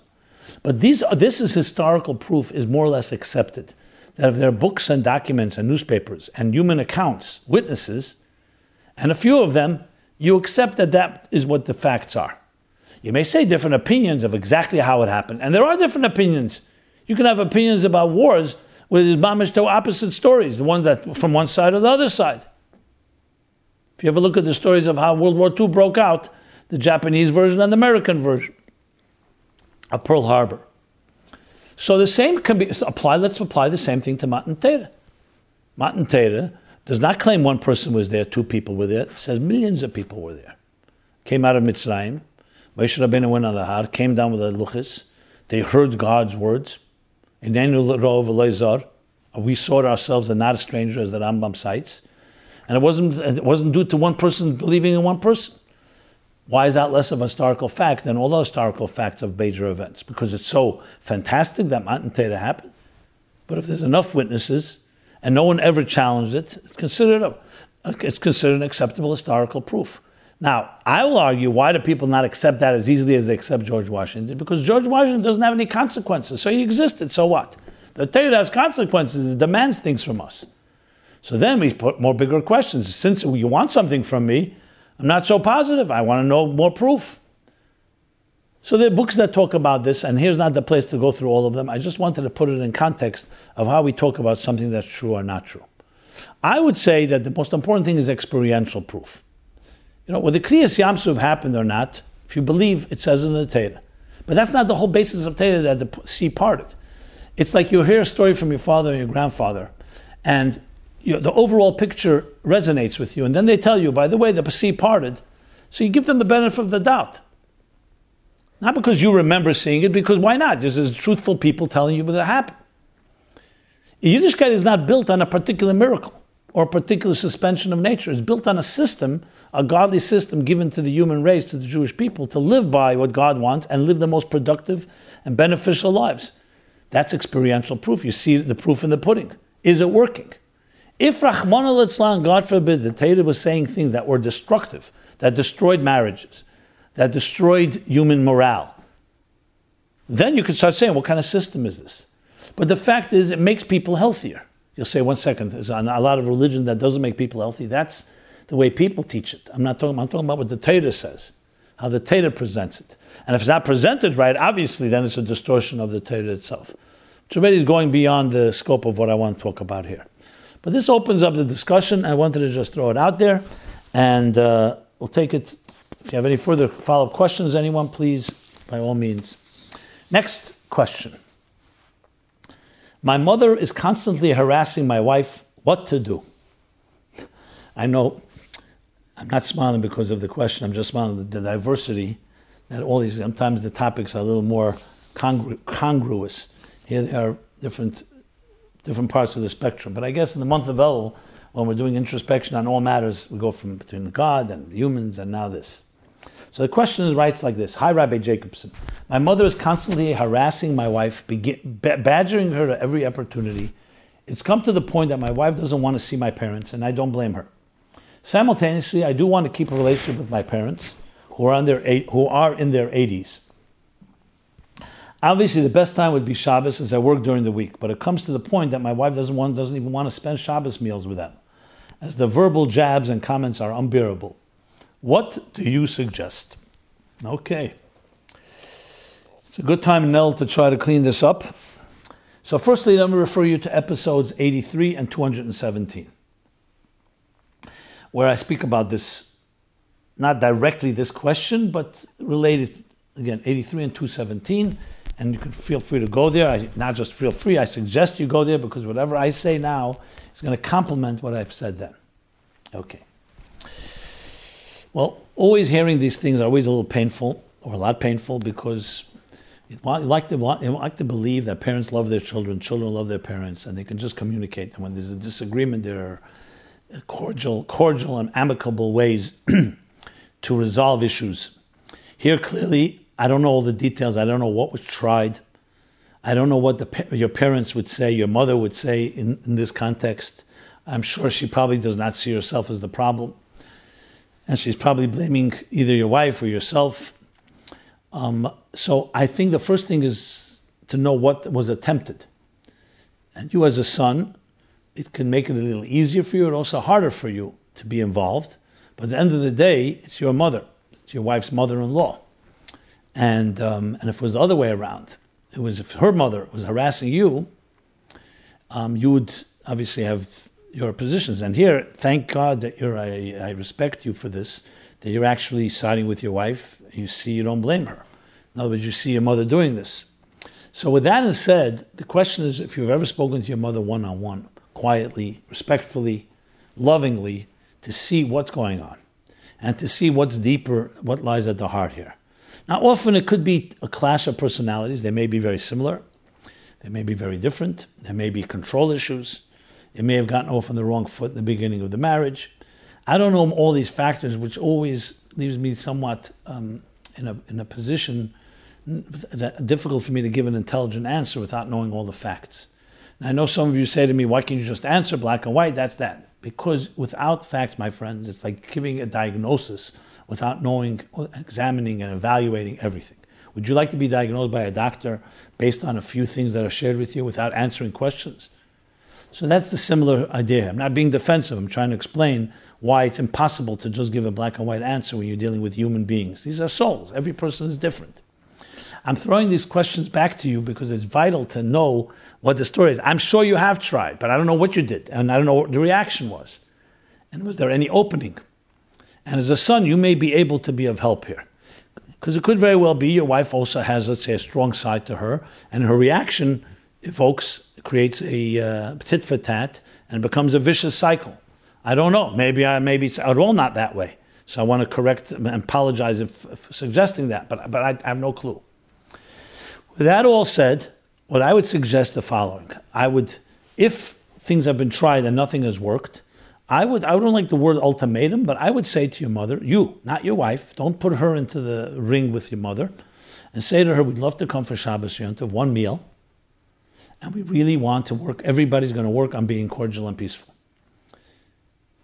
But this is historical proof, is more or less accepted. That if there are books and documents and newspapers and human accounts, witnesses, and a few of them, you accept that that is what the facts are. You may say different opinions of exactly how it happened, and there are different opinions. You can have opinions about wars where there's mamish to opposite stories, the ones that from one side or the other side. If you ever look at the stories of how World War II broke out, the Japanese version and the American version of Pearl Harbor. So the same can be applied. Let's apply the same thing to Matan Torah. Matan Torah does not claim one person was there, two people were there. It says millions of people were there. Came out of Mitzrayim. Moshe Rabbeinu went on the Har, came down with the luchis. They heard God's words. We saw it ourselves and not a stranger, as the Rambam cites. And it wasn't due to one person believing in one person. Why is that less of a historical fact than all the historical facts of major events? Because it's so fantastic that Matan Torah happened. But if there's enough witnesses and no one ever challenged it, it's considered an acceptable historical proof. Now, I will argue, why do people not accept that as easily as they accept George Washington? Because George Washington doesn't have any consequences, so he existed, so what? The Torah has consequences, it demands things from us. So then we put more bigger questions. Since you want something from me, I'm not so positive. I want to know more proof. So there are books that talk about this, and here's not the place to go through all of them. I just wanted to put it in context of how we talk about something that's true or not true. I would say that the most important thing is experiential proof. Whether Kriyas Yamsuf happened or not, if you believe, it says in the Torah. But that's not the whole basis of Torah, that the sea parted. It's like you hear a story from your father or your grandfather, and the overall picture resonates with you, and then they tell you, by the way, the sea parted, so you give them the benefit of the doubt. Not because you remember seeing it, because why not? There's truthful people telling you that it happened. Yiddishkeit is not built on a particular miracle or a particular suspension of nature. It's built on a system, a godly system given to the human race, to the Jewish people, to live by what God wants and live the most productive and beneficial lives. That's experiential proof. You see the proof in the pudding. Is it working? If Rahman al-Islam, God forbid, the Torah was saying things that were destructive, that destroyed marriages, that destroyed human morale, then you could start saying, what kind of system is this? But the fact is, it makes people healthier. You'll say, 1 second, there's a lot of religion that doesn't make people healthy. That's the way people teach it. I'm talking about what the Torah says, how the Torah presents it. And if it's not presented right, obviously, then it's a distortion of the Torah itself, which already is going beyond the scope of what I want to talk about here. But this opens up the discussion. I wanted to just throw it out there, and we'll take it. If you have any further follow-up questions, anyone, please, by all means. Next question. My mother is constantly harassing my wife. What to do? I know I'm not smiling because of the question. I'm just smiling at the diversity, that all these, sometimes the topics are a little more congruous. Here they are different parts of the spectrum. But I guess in the month of Elul, when we're doing introspection on all matters, we go from between God and humans and now this. So the question writes like this. Hi, Rabbi Jacobson. My mother is constantly harassing my wife, badgering her at every opportunity. It's come to the point that my wife doesn't want to see my parents, and I don't blame her. Simultaneously, I do want to keep a relationship with my parents, who are in their 80s. Obviously, the best time would be Shabbos, as I work during the week. But it comes to the point that my wife doesn't even want to spend Shabbos meals with them, as the verbal jabs and comments are unbearable. What do you suggest? Okay. It's a good time, Nell, to try to clean this up. So firstly, let me refer you to episodes 83 and 217, where I speak about this, not directly this question, but related, again, 83 and 217, and you can feel free to go there. Not just feel free, I suggest you go there, because whatever I say now is going to complement what I've said then. Okay. Well, always hearing these things are always a little painful, or a lot painful, because you like to believe that parents love their children, children love their parents, and they can just communicate. And when there's a disagreement, there are cordial and amicable ways to resolve issues. Here, clearly, I don't know all the details. I don't know what was tried. I don't know what your parents would say, your mother would say in this context. I'm sure she probably does not see herself as the problem. And she's probably blaming either your wife or yourself. So I think the first thing is to know what was attempted. And you as a son, it can make it a little easier for you and also harder for you to be involved. But at the end of the day, it's your mother. It's your wife's mother-in-law. And if it was the other way around, it was if her mother was harassing you, you would obviously have your positions. And here, thank God that I respect you for this, that you're actually siding with your wife. You see, you don't blame her. In other words, you see your mother doing this. So with that said, the question is if you've ever spoken to your mother one-on-one, quietly, respectfully, lovingly, to see what's going on and to see what's deeper, what lies at the heart here. Now, often it could be a clash of personalities. They may be very similar. They may be very different. There may be control issues. It may have gotten off on the wrong foot in the beginning of the marriage. I don't know all these factors, which always leaves me somewhat in a position difficult for me to give an intelligent answer without knowing all the facts. And I know some of you say to me, why can't you just answer black and white? That's that. Because without facts, my friends, it's like giving a diagnosis without knowing, examining and evaluating everything. Would you like to be diagnosed by a doctor based on a few things that are shared with you without answering questions? So that's the similar idea. I'm not being defensive. I'm trying to explain why it's impossible to just give a black and white answer when you're dealing with human beings. These are souls. Every person is different. I'm throwing these questions back to you because it's vital to know what the story is. I'm sure you have tried, but I don't know what you did, and I don't know what the reaction was. And was there any opening? And as a son, you may be able to be of help here. Because it could very well be your wife also has, let's say, a strong side to her, and her reaction creates a tit for tat, and becomes a vicious cycle. I don't know. Maybe it's at all not that way. So I want to correct and apologize for suggesting that, but I have no clue. With that all said, what I would suggest the following. If things have been tried and nothing has worked, I don't like the word ultimatum, but I would say to your mother, you, not your wife, don't put her into the ring with your mother, and say to her, we'd love to come for Shabbos Yonah, one meal, and we really want to work, everybody's going to work on being cordial and peaceful.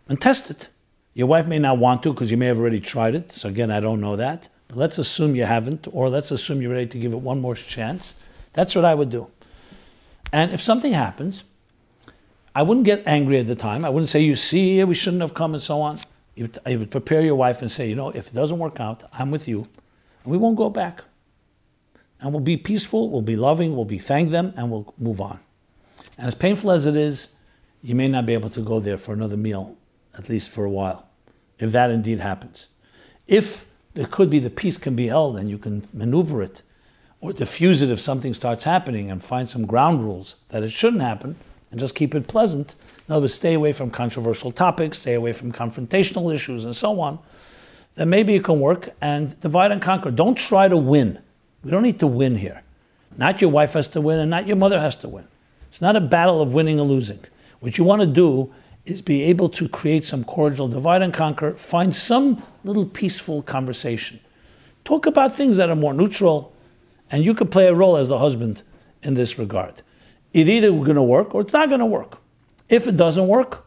And test it. Your wife may not want to because you may have already tried it, so again, I don't know that. But let's assume you haven't, or let's assume you're ready to give it one more chance. That's what I would do. And if something happens, I wouldn't get angry at the time. I wouldn't say, you see, we shouldn't have come and so on. I would prepare your wife and say, if it doesn't work out, I'm with you, and we won't go back. And we'll be peaceful, we'll be loving, we'll be thank them, and we'll move on. And as painful as it is, you may not be able to go there for another meal, at least for a while, if that indeed happens. If it could be the peace can be held and you can maneuver it, or diffuse it if something starts happening and find some ground rules that it shouldn't happen, and just keep it pleasant. In other words, stay away from controversial topics, stay away from confrontational issues and so on, then maybe it can work, and divide and conquer. Don't try to win. We don't need to win here. Not your wife has to win and not your mother has to win. It's not a battle of winning or losing. What you want to do is be able to create some cordial divide and conquer, find some little peaceful conversation. Talk about things that are more neutral, and you could play a role as the husband in this regard. It's either going to work or it's not going to work. If it doesn't work,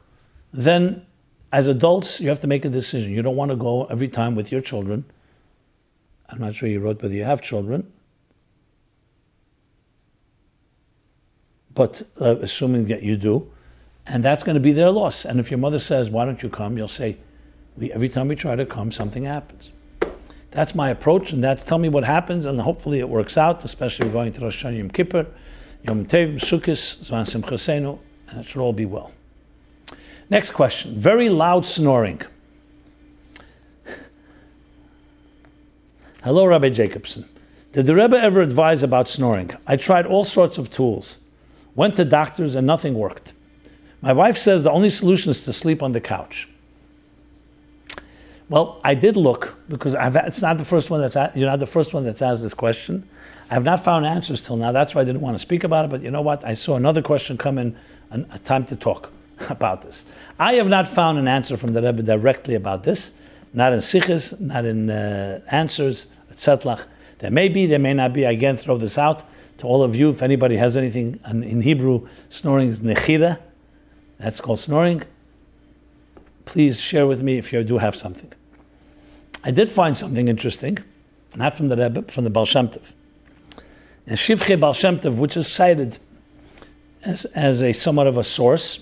then as adults, you have to make a decision. You don't want to go every time with your children. I'm not sure you wrote whether you have children. But assuming that you do, and that's going to be their loss. And if your mother says, why don't you come? You'll say, every time we try to come, something happens. That's my approach, and tell me what happens, and hopefully it works out, especially we're going to Rosh Hashanah Yom Kippur, Yom Tov, Sukkos, Zman Simchasenu, and it should all be well. Next question. Very loud snoring. Hello, Rabbi Jacobson. Did the Rebbe ever advise about snoring? I tried all sorts of tools. Went to doctors and nothing worked. My wife says the only solution is to sleep on the couch. Well, I did look, because it's not the first one you're not the first one that's asked this question. I have not found answers till now. That's why I didn't want to speak about it. But you know what? I saw another question come in, a time to talk about this. I have not found an answer from the Rebbe directly about this. Not in Sichos, not in answers, etc. There may be, there may not be. I again throw this out to all of you. If anybody has anything in Hebrew, snoring is nechira. That's called snoring. Please share with me if you do have something. I did find something interesting. not from the Rebbe, from the Baal Shem Tov. And Shivchei Baal Shem Tov, which is cited as a somewhat of a source,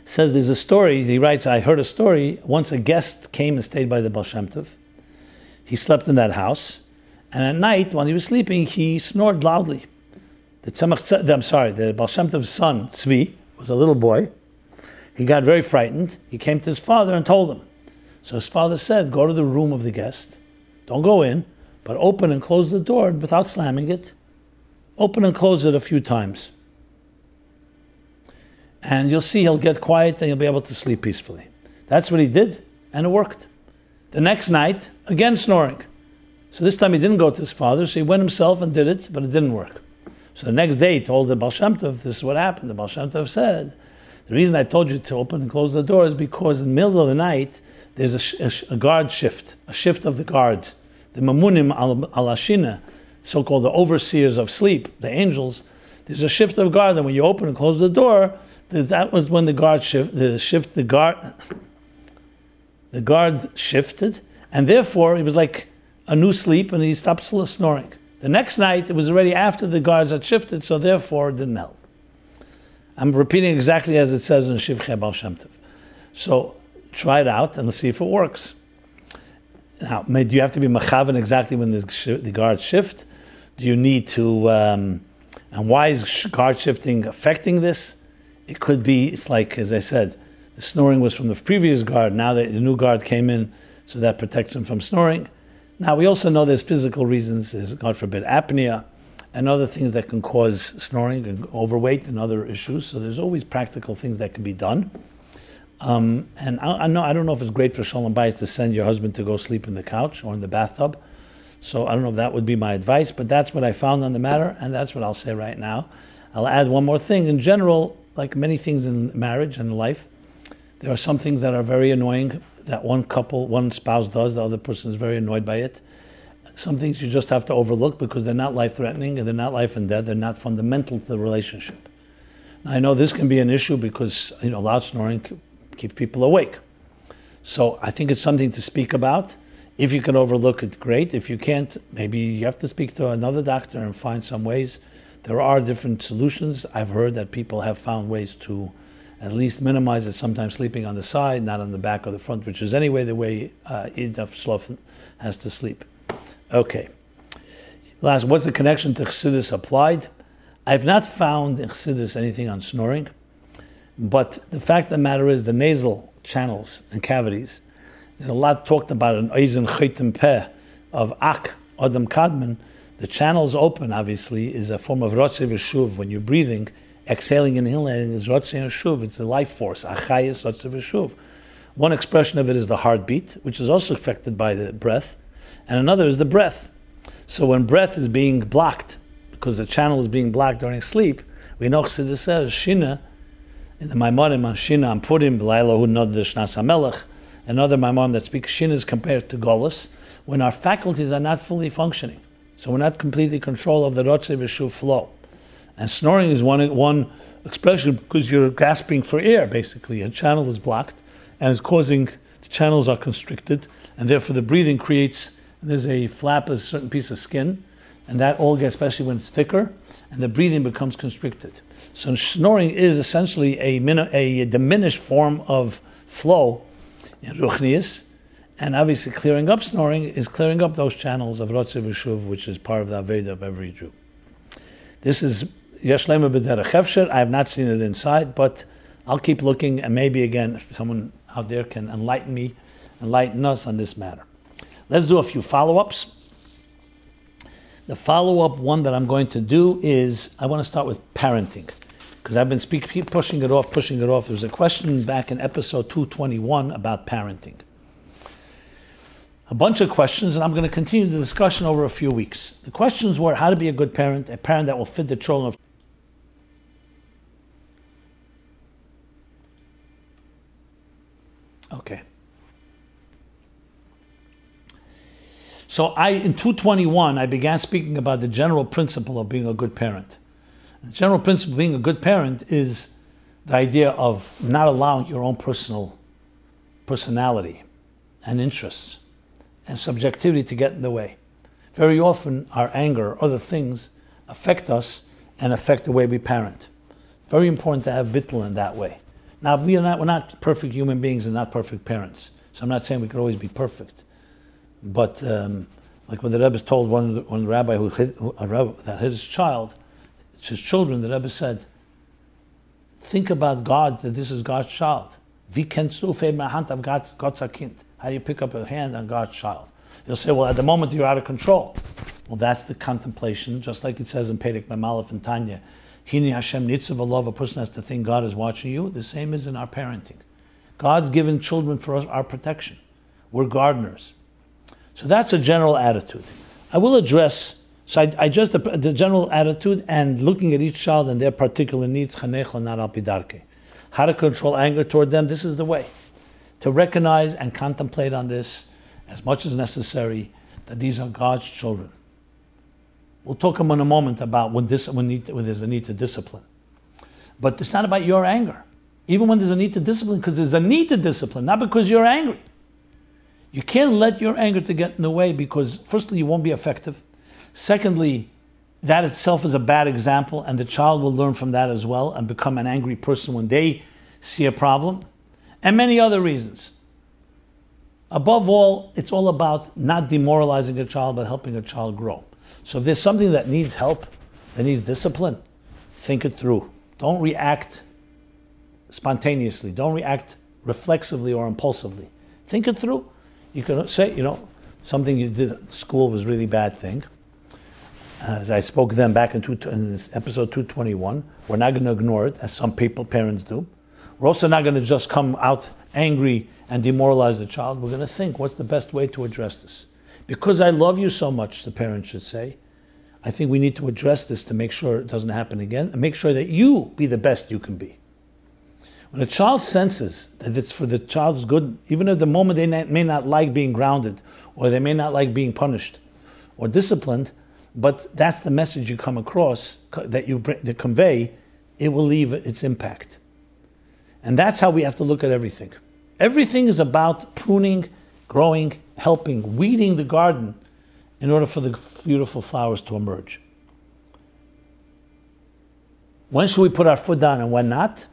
says there's a story, he writes, I heard a story, once a guest came and stayed by the Baal Shem Tov. He slept in that house, and at night, when he was sleeping, he snored loudly. The Baal Shem Tov's son, Tzvi, was a little boy. He got very frightened. He came to his father and told him. So his father said, go to the room of the guest. Don't go in, but open and close the door without slamming it. Open and close it a few times. And you'll see he'll get quiet and you'll be able to sleep peacefully. That's what he did, and it worked. The next night, again snoring. So this time he didn't go to his father, so he went himself and did it, but it didn't work. So the next day he told the Baal Shem Tov, this is what happened. The Baal Shem Tov said, the reason I told you to open and close the door is because in the middle of the night, there's a guard shift, a shift of the guards. The Mamunim al-Ashina, so-called the overseers of sleep, the angels, there's a shift of guard, and when you open and close the door, that was when the guard shifted, and therefore it was like a new sleep, and he stopped snoring. The next night, it was already after the guards had shifted, so therefore it didn't help. I'm repeating exactly as it says in Shivchei Baal Shem Tov. So try it out and let's see if it works. Now, do you have to be machavan exactly when the guards shift? Do you need to, and why is guard shifting affecting this? It could be, it's like, as I said, the snoring was from the previous guard, now that the new guard came in, so that protects him from snoring. Now, we also know there's physical reasons, there's, God forbid, apnea, and other things that can cause snoring, and overweight and other issues, so there's always practical things that can be done. And I don't know if it's great for Sholom Bayis to send your husband to go sleep in the couch or in the bathtub, so I don't know if that would be my advice, but that's what I found on the matter, and that's what I'll say right now. I'll add one more thing. In general, like many things in marriage and life, there are some things that are very annoying that one spouse does, the other person is very annoyed by it. Some things you just have to overlook because they're not life-threatening and they're not life and death, they're not fundamental to the relationship. Now, I know this can be an issue because loud snoring keeps people awake. So I think it's something to speak about. If you can overlook it, great. If you can't, maybe you have to speak to another doctor and find some ways. There are different solutions. I've heard that people have found ways to at least minimize it, sometimes sleeping on the side, not on the back or the front, which is anyway the way Idaf Sloth has to sleep. Okay. Last, what's the connection to Chassidus applied? I've not found in Chassidus anything on snoring, but the fact of the matter is the nasal channels and cavities, there's a lot talked about in Eisen Chaitim Peh of Ak, Adam Kadman. The channels open, obviously, is a form of Rotzei V'Shuv. When you're breathing, exhaling and inhaling is Rotzei V'Shuv. It's the life force, Achayis Rotzei V'Shuv. One expression of it is the heartbeat, which is also affected by the breath, and another is the breath. So when breath is being blocked, because the channel is being blocked during sleep, we know Chassidus says, Shina, in the Maimonim on Shina, on Purim, B'layla Hu Nod Shnas HaMelech, another Maimonim that speaks Shina is compared to Golus, when our faculties are not fully functioning. So we're not completely in control of the Rotzei V'Shuv flow. And snoring is one expression because you're gasping for air, basically. A channel is blocked and it's causing, the channels are constricted, and therefore the breathing creates, there's a flap, a certain piece of skin, and that all gets, especially when it's thicker, and the breathing becomes constricted. So snoring is essentially a diminished form of flow in Ruchnius, and obviously clearing up snoring is clearing up those channels of Rotzei V'Shuv, which is part of the Aveda of every Jew. This is Yesh Lema B'derech Hefsher. I have not seen it inside, but I'll keep looking, and maybe again someone out there can enlighten us on this matter. Let's do a few follow-ups. The follow-up one that I'm going to do is, I want to start with parenting, because I've been keep pushing it off. There was a question back in episode 221 about parenting. A bunch of questions, and I'm going to continue the discussion over a few weeks. The questions were how to be a good parent, a parent that will fit the children of... Okay. So in 221, I began speaking about the general principle of being a good parent. The general principle of being a good parent is the idea of not allowing your own personality and interests and subjectivity to get in the way. Very often our anger or other things affect us and affect the way we parent. Very important to have bittul in that way. Now, we're not perfect human beings and not perfect parents. So I'm not saying we could always be perfect. But like when the Rebbe told one rabbi that hit his children, the Rebbe said, think about God, that this is God's child. Wie kennst du Hand of God's Kind? How do you pick up a hand on God's child? You'll say, well, at the moment you're out of control. Well, that's the contemplation, just like it says in Perek Memalef and Tanya. Hini Hashem nitzav alav, a person has to think God is watching you. The same is in our parenting. God's given children for us, our protection. We're gardeners. So that's a general attitude. I will address, I address the general attitude and looking at each child and their particular needs, chanech not al pidarke. How to control anger toward them, this is the way. To recognize and contemplate on this as much as necessary, that these are God's children. We'll talk in a moment about when there's a need to discipline. But it's not about your anger. Even when there's a need to discipline, because there's a need to discipline, not because you're angry. You can't let your anger to get in the way because, firstly, you won't be effective. Secondly, that itself is a bad example, and the child will learn from that as well and become an angry person when they see a problem, and many other reasons. Above all, it's all about not demoralizing a child, but helping a child grow. So if there's something that needs help, that needs discipline, think it through. Don't react spontaneously. Don't react reflexively or impulsively. Think it through. You can say, something you did at school was a really bad thing. As I spoke then back in this episode 221, we're not going to ignore it, as some parents do. We're also not going to just come out angry and demoralize the child. We're going to think, what's the best way to address this? Because I love you so much, the parent should say, I think we need to address this to make sure it doesn't happen again, and make sure that you be the best you can be. When a child senses that it's for the child's good, even at the moment they may not like being grounded, or they may not like being punished or disciplined, but that's the message you come across, that you convey, it will leave its impact. And that's how we have to look at everything. Everything is about pruning, growing, helping, weeding the garden in order for the beautiful flowers to emerge. When should we put our foot down and when not?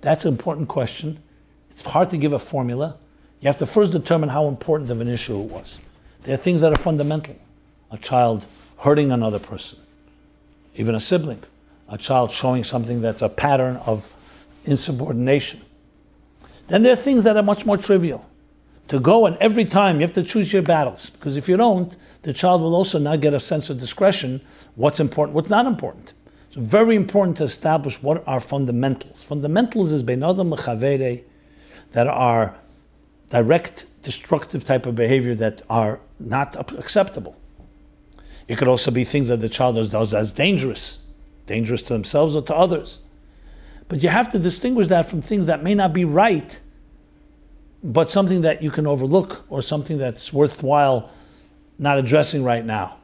That's an important question. It's hard to give a formula. You have to first determine how important of an issue it was. There are things that are fundamental. A child hurting another person, even a sibling. A child showing something that's a pattern of insubordination. Then there are things that are much more trivial. To go and every time you have to choose your battles, because if you don't, the child will also not get a sense of discretion, what's important, what's not important. So very important to establish what are fundamentals. Fundamentals is bein adam lechavere, that are direct, destructive type of behavior that are not acceptable. It could also be things that the child does as dangerous to themselves or to others. But you have to distinguish that from things that may not be right, but something that you can overlook or something that's worthwhile not addressing right now,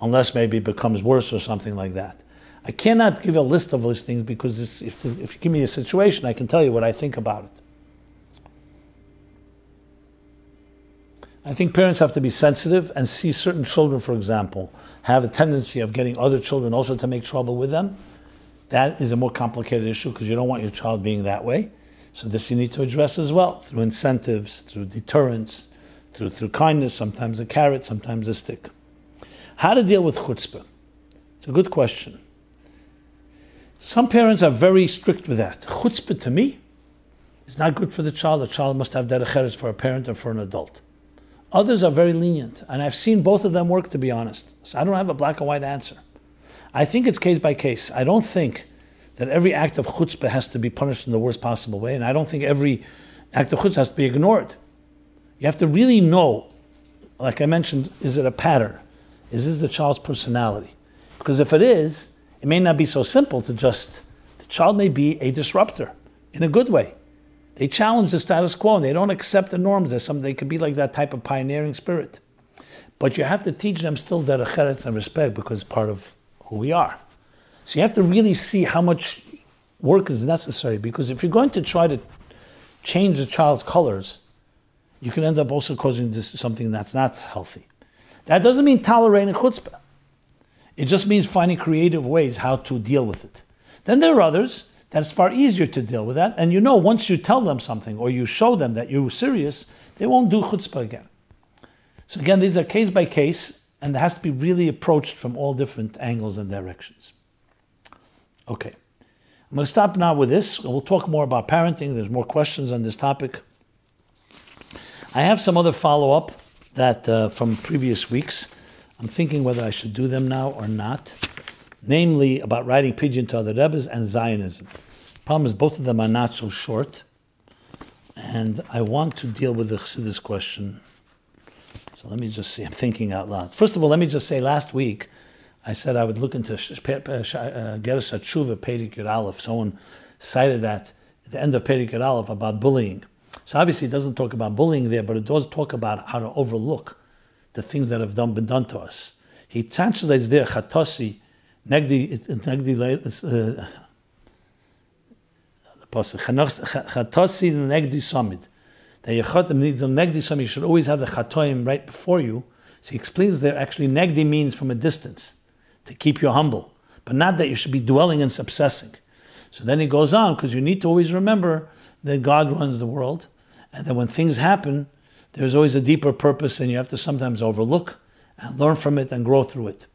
unless maybe it becomes worse or something like that. I cannot give a list of those things because if you give me a situation, I can tell you what I think about it. I think parents have to be sensitive and see certain children, for example, have a tendency of getting other children also to make trouble with them. That is a more complicated issue because you don't want your child being that way. So this you need to address as well, through incentives, through deterrence, through kindness, sometimes a carrot, sometimes a stick. How to deal with chutzpah? It's a good question. Some parents are very strict with that. Chutzpah to me is not good for the child. The child must have derech eretz for a parent or for an adult. Others are very lenient, and I've seen both of them work, to be honest. So I don't have a black and white answer. I think it's case by case. I don't think that every act of chutzpah has to be punished in the worst possible way, and I don't think every act of chutzpah has to be ignored. You have to really know, like I mentioned, is it a pattern? Is this the child's personality? Because if it is, it may not be so simple to the child may be a disruptor in a good way. They challenge the status quo and they don't accept the norms. They could be like that type of pioneering spirit. But you have to teach them still derech eretz and respect because it's part of who we are. So you have to really see how much work is necessary, because if you're going to try to change the child's colors, you can end up also causing something that's not healthy. That doesn't mean tolerating chutzpah. It just means finding creative ways how to deal with it. Then there are others that's far easier to deal with that. And once you tell them something or you show them that you're serious, they won't do chutzpah again. So again, these are case by case, and it has to be really approached from all different angles and directions. Okay. I'm going to stop now with this. We'll talk more about parenting. There's more questions on this topic. I have some other follow-up that from previous weeks. I'm thinking whether I should do them now or not. Namely, about writing pidyon to other Rebbes and Zionism. The problem is both of them are not so short. And I want to deal with the Chassidus question. So let me just see. I'm thinking out loud. First of all, let me just say, last week, I said I would look into Geras HaTshuva, Perek Yud Aleph. Someone cited that at the end of Perek Yud Aleph about bullying. So obviously it doesn't talk about bullying there, but it does talk about how to overlook the things that have been done to us. He translates there, Chatosi, Negdi, the pasuk, Chatosi Negdi Samid. That Yechotim needs a Negdi Samid, you should always have the Chatoim right before you. So he explains there, actually Negdi means from a distance, to keep you humble, but not that you should be dwelling and obsessing. So then he goes on, because you need to always remember that God runs the world, and that when things happen, there's always a deeper purpose, and you have to sometimes overlook and learn from it and grow through it.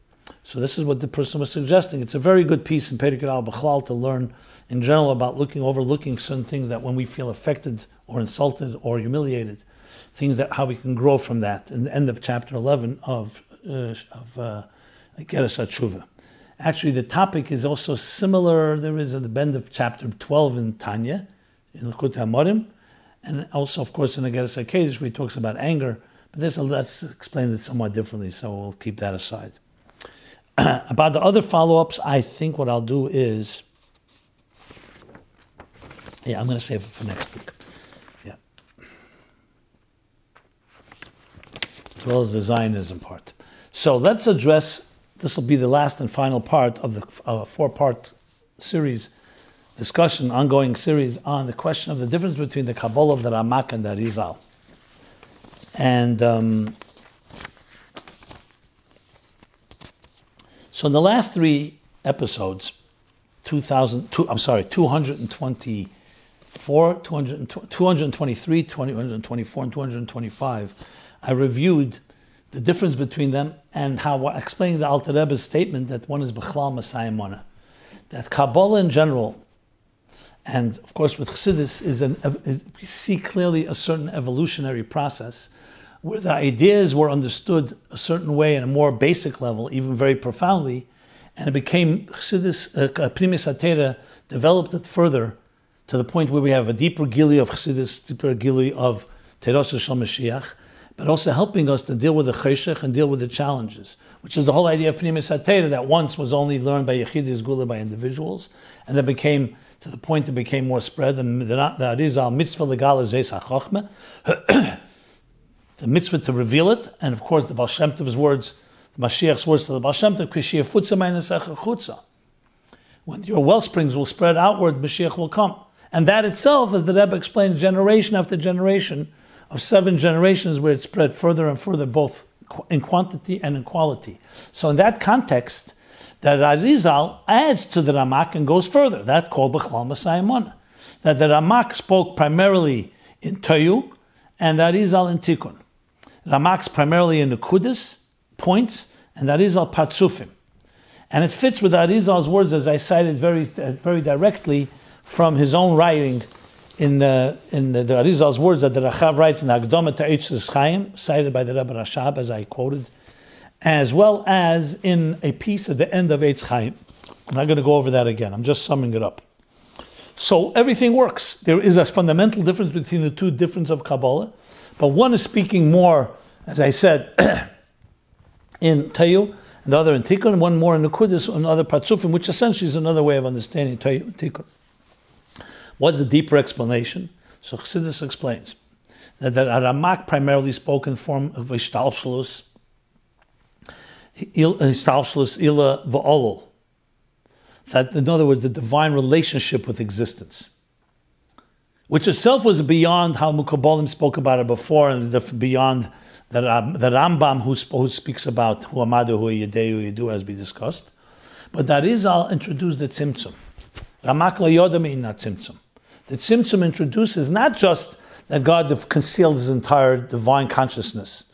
So this is what the person was suggesting. It's a very good piece in Perek Al B'chlal to learn in general about overlooking certain things that when we feel affected or insulted or humiliated, things that how we can grow from that. In the end of chapter 11 of Geras HaTshuva. Actually, the topic is also similar. There is at the end of chapter 12 in Tanya, in Likutei HaMorim, and also, of course, in the Geras HaKedesh, where he talks about anger. But let's explain it somewhat differently, so we'll keep that aside. About the other follow-ups, I think what I'll do is, I'm going to save it for next week. Yeah. As well as the Zionism part. So let's address, this will be the last and final part of the 4-part series, ongoing series on the question of the difference between the Kabbalah of the Rama and the Arizal. And so in the last 3 episodes, 224, 223, 224, and 225, I reviewed the difference between them and how explaining the Alter Rebbe's statement that one is B'chlal Messiah Mona. That Kabbalah in general, and of course with Chassidus, we see clearly a certain evolutionary process where the ideas were understood a certain way in a more basic level, even very profoundly, and it became Chassidus, Pnimis HaTeira developed it further to the point where we have a deeper gili of Chassidus, deeper gili of Teiros Shel Mashiach, but also helping us to deal with the cheshech and deal with the challenges, which is the whole idea of Pnimis HaTeira that once was only learned by Yechidis Gula, by individuals, and then became, to the point it became more spread, and the Arizal mitzvah legal is Zeis HaChochmeh. It's a mitzvah to reveal it, and of course the Baal Shem Tov's words, the Mashiach's words to the Baal Shem Tov, when your well springs will spread outward, Mashiach will come. And that itself, as the Rebbe explains, generation after generation, of 7 generations where it spread further and further, both in quantity and in quality. So in that context, that Arizal adds to the Ramak and goes further. That's called B'chlal Messiah Mona. That the Ramak spoke primarily in Toyu, and the Arizal in Tikkun. Ramak's primarily in the Kudus, points, and the Arizal Patzufim. And it fits with Arizal's words, as I cited very directly from his own writing in the Arizal's words that the Rachav writes in Hagdama Ta'itz Chaim, cited by the Rebbe Rashab, as I quoted, as well as in a piece at the end of Eitz Chaim. I'm not going to go over that again. I'm just summing it up. So everything works. There is a fundamental difference between the two differences of Kabbalah, but one is speaking more, as I said, in Tayu, and the other in Tikkun, and one more in the Kudus, and another Patzufim, which essentially is another way of understanding Tayu and Tikkun. What's the deeper explanation? So Chassidus explains that Ramak primarily spoke in form of Ishtalshlus, Ila V'olol. That, in other words, the divine relationship with existence. which itself was beyond how Mukabalim spoke about it before, and beyond the Rambam who speaks about Hu Amadu, Hu Yedeu, Yedu, as we discussed. But the Arizal introduced the Tzimtzum. Ramak Layodami, not Tzimtzum. The Tzimtzum introduces not just that God concealed his entire divine consciousness,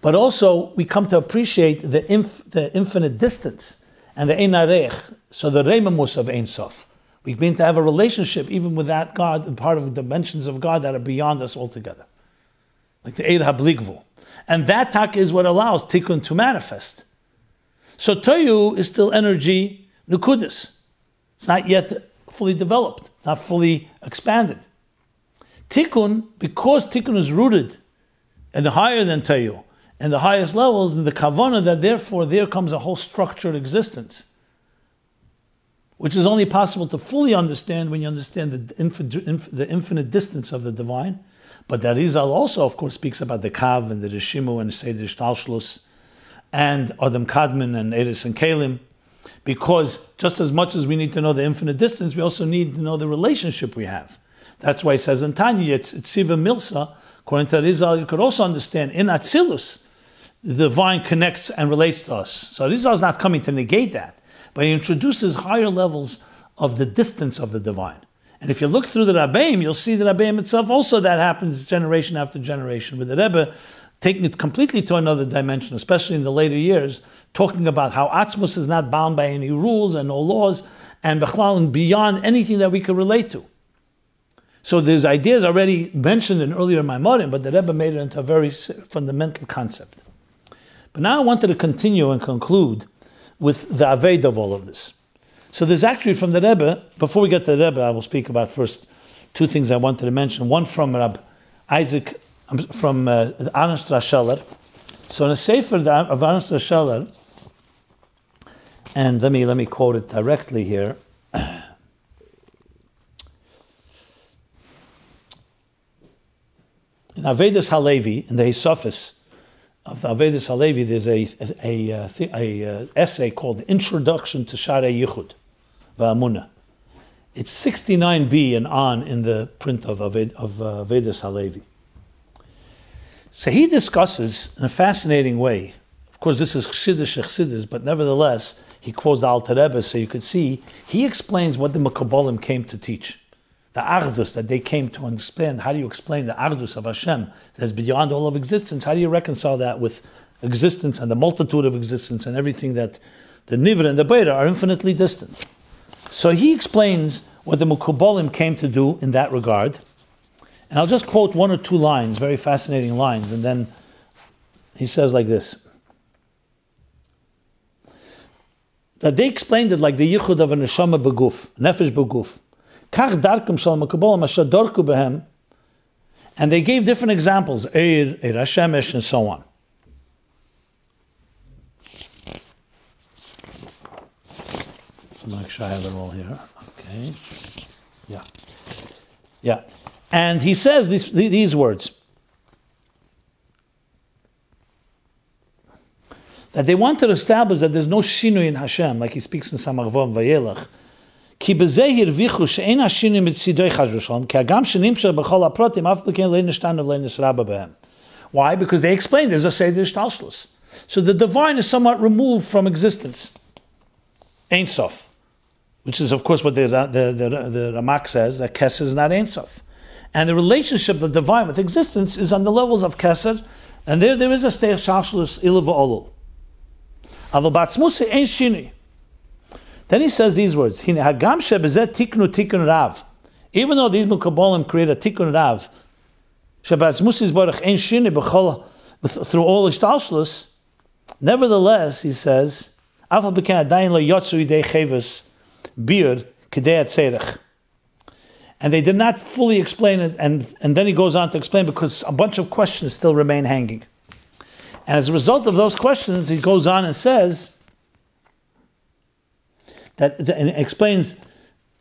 but also we come to appreciate the infinite distance and the Ein Arech, so the Reimamus of Ein Sof. We begin to have a relationship even with that God, part of the dimensions of God that are beyond us altogether. Like the Eir HaBligvu. And that tak is what allows Tikkun to manifest. So Toyu is still energy, Nukudis. It's not yet fully developed, not fully expanded. Tikkun, because Tikkun is rooted and higher than Toyu, and the highest levels, in the Kavanah, that therefore there comes a whole structured existence, which is only possible to fully understand when you understand the infinite distance of the divine. But the Arizal also, of course, speaks about the Kav and the Rishimu and the Seder Shtalshlus and Adam Kadmon and Eris and Kalim, because just as much as we need to know the infinite distance, we also need to know the relationship we have. That's why he says in Tanya, it's Siva Milsa, according to Arizal, you could also understand in Atzilus, the divine connects and relates to us. So Arizal is not coming to negate that, but he introduces higher levels of the distance of the divine. And if you look through the Rabbeim, you'll see the Rabbeim itself also that happens generation after generation, with the Rebbe taking it completely to another dimension, especially in the later years, talking about how Atzmus is not bound by any rules and no laws, and Bechlal and beyond anything that we can relate to. So there's ideas already mentioned in earlier Maimorim, but the Rebbe made it into a very fundamental concept. But now I wanted to continue and conclude with the Aved of all of this. So there's actually from the Rebbe, before we get to the Rebbe, I will speak about first two things I wanted to mention. One from Rab Isaac, from Ernst Rasheller. So in a Sefer of Ernst Rasheller, and let me quote it directly here. In Avedis Halevi, in the Hisofis of the Avedis Halevi, there's a essay called Introduction to Sharei Yichud V'Amunah. It's 69b and on in the print of Avedis Halevi. So he discusses in a fascinating way. Of course, this is Chassidus, but nevertheless, he quotes the Alter Rebbe, so you could see he explains what the Mekabolim came to teach. The Ardus that they came to understand. How do you explain the Ardus of Hashem that's beyond all of existence? How do you reconcile that with existence and the multitude of existence and everything that the Nivra and the Beira are infinitely distant? So he explains what the Mekabolim came to do in that regard. And I'll just quote one or two lines, very fascinating lines, and then he says like this. That they explained it like the Yichud of a Neshama Beguf, Nefesh Beguf. And they gave different examples, Eir HaShemesh, and so on. Make sure I have it all here. Okay. Yeah. And he says these words. That they want to establish that there's no shinui in Hashem, like he speaks in Samach Vav Vayelach. Ki bezeh hirvichu she'en hashinu mitzidoi chas v'shalom, ki hagam shenimshach b'chol hapratim af b'kein le'in nishtan of le'in nisraba b'hem. Why? Because they explained there's a seder shtalshlus. So the divine is somewhat removed from existence. Ein Sof. Which is, of course, what the Ramak says, that Keser is not Ein Sof. And the relationship of the divine with existence is on the levels of Keser, and there is a state of shtalshlus Elul v'Olul. Aval b'atzmus ein shinui. Then he says these words: even though these Mekabolim create a tikkun rav, through all ishtalshlus, nevertheless, he says, and they did not fully explain it, and then he goes on to explain because a bunch of questions still remain hanging. And as a result of those questions, he goes on and says, and explains,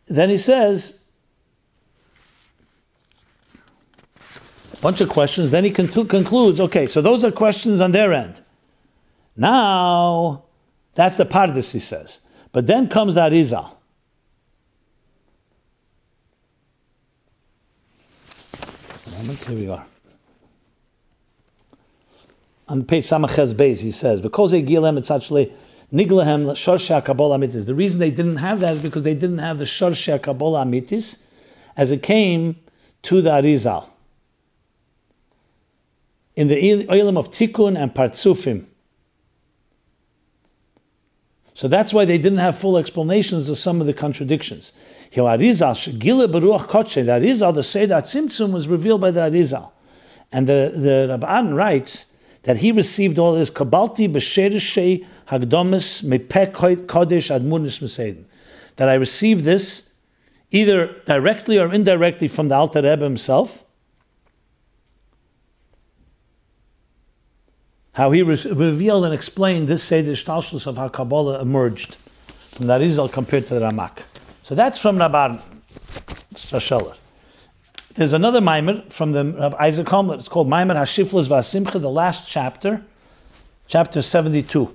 then he says, a bunch of questions, then he concludes, okay, so those are questions on their end. Now, that's the Parshas, he says. But then comes the Arizal. moment, here we are. On page Samachez Beis, he says, the reason they didn't have that is because they didn't have the Shorshei Kabbalah Amitis as it came to the Arizal. In the Olam of Tikkun and Partsufim. So that's why they didn't have full explanations of some of the contradictions. The Arizal, the Seder Tzimtzum was revealed by the Arizal. And the Rabban writes that he received all this Kabbalti b'shereshei hagdomis mepek kodesh admunis mesedim. That I received this either directly or indirectly from the Alter Rebbe himself. How he revealed and explained this Seder Shtalshlus of how Kabbalah emerged from the Arizal compared to the Ramak. So that's from Rabban Strasheller. There's another Maimer from the Rabbi Isaac Holm. It's called Maimer Hashiflas Vasimcha, the last chapter, chapter 72,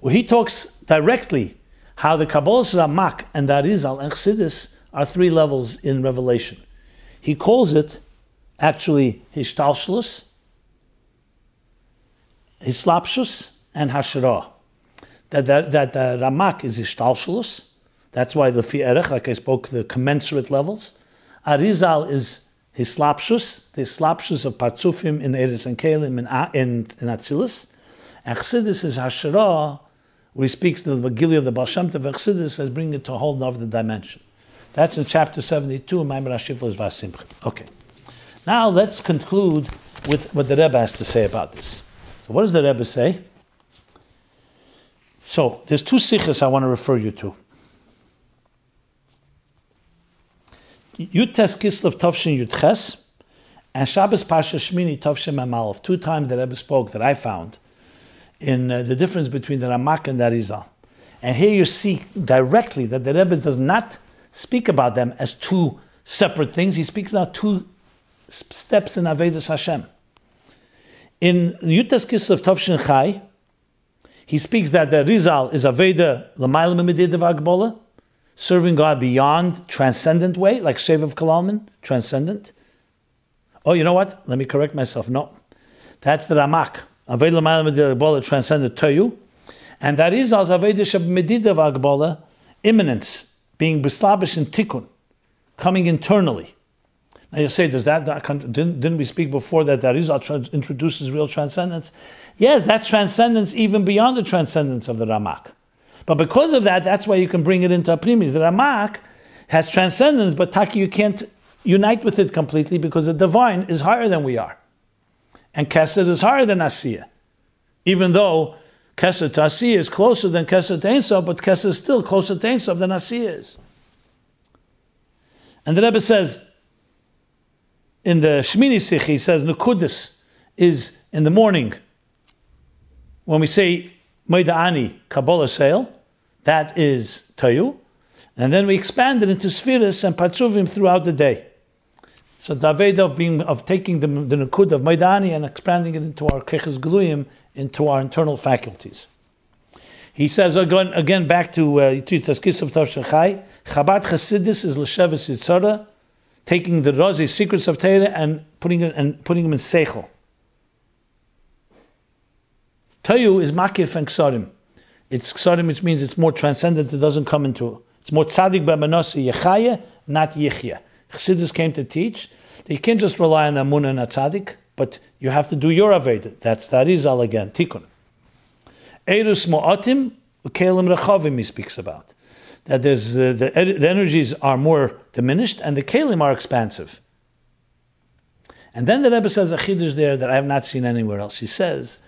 where he talks directly how the Kabbalah's Ramak and the Arizal and Chassidus are three levels in revelation. He calls it actually Hishtalshlus, Hislapshus, and Hashra. That the Ramak is Hishtalshlus. That's why the Fi'erech, like I spoke, the commensurate levels. Arizal is Hislapshus, the Hislapshus of Partsufim in Eretz and Kelim in Atzilus. And Chassidus is Hashra, where he speaks the Megillah of the Baal Shem Tov, Chassidus as bringing it to a whole other dimension. That's in chapter 72, Maimer HaShiflas Vasimcha. Okay. Now let's conclude with what the Rebbe has to say about this. So what does the Rebbe say? So there's two sichos I want to refer you to. Yutes Kislev Tovshin Yudches and Shabbos Parshas Shmini Tovshin Mamalov. Two times the Rebbe spoke that I found in the difference between the Ramak and the Arizal. And here you see directly that the Rebbe does not speak about them as two separate things. He speaks about two steps in Avedas Hashem. In Yutes Kislev Tovshin Chai, he speaks that the Arizal is Aveda L'mayla Memedid of Agbola, serving God beyond transcendent way, like Shev of Kalalman, transcendent. Oh, you know what? Let me correct myself. No. That's the Ramak. Aveda L'mayla Medid Agbola, transcendent Toyu. And that is as Aveda Sheb Medid of Agbola, imminence, being Bislabish in Tikkun, coming internally. Now you say, didn't we speak before that Arizal introduces real transcendence? Yes, that's transcendence even beyond the transcendence of the Ramak. But because of that, that's why you can bring it into a primis. The Ramak has transcendence, but Taki, you can't unite with it completely because the divine is higher than we are. And Kesed is higher than Asiya. Even though Kesed to Asiya is closer than Kesed to Ein Sof, but Kesed is still closer to Ein Sof than Asiya is. And the Rebbe says, in the Shmini Sich, he says, Nukudis is in the morning. When we say Moida Ani, Kabbalah Seil, that is Tayu. And then we expand it into Sfiris and Partsuvim throughout the day. So the Aveda of taking the Nukud of Moida Ani and expanding it into our Keches Gluyim, into our internal faculties. He says, again back to Tzitzkis of Tavshin Chai, Chabad Chassidus is L'Sheves Yitzhara, taking the Razi secrets of Torah and putting them in Seichel. Tayu is Makif and Ksarim. It's Ksarim, which means it's more transcendent, it doesn't come into it. It's more Tzadik B'Manosi Yechaya, not Yechya. Chassidus came to teach that you can't just rely on the Amunah and the Tzadik, but you have to do your Aveda. That's the Arizal again, Tikkun. Eirus Mo'atim, Ukelim Rechavim, he speaks about. That there's the energies are more diminished and the Kelim are expansive. And then the Rebbe says a Chiddush there that I have not seen anywhere else. He says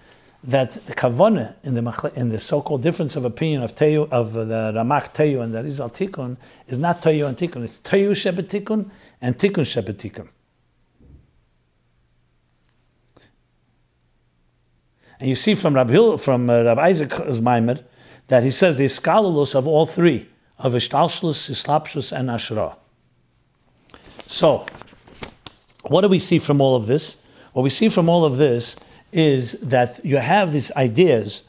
that the Kavanah in the so-called difference of opinion of Teyu, of the Ramak Teyu and the Arizal Tikkun is not Teyu and Tikkun. It's Teyu Shebet Tikkun and Tikkun Shebet Tikkun. And you see from Rabbi Isaac's Maimer that he says the Iskalalus of all three, of Ishtalshlus, Islapshus, and Ashra. So, what do we see from all of this? What we see from all of this is that you have these ideas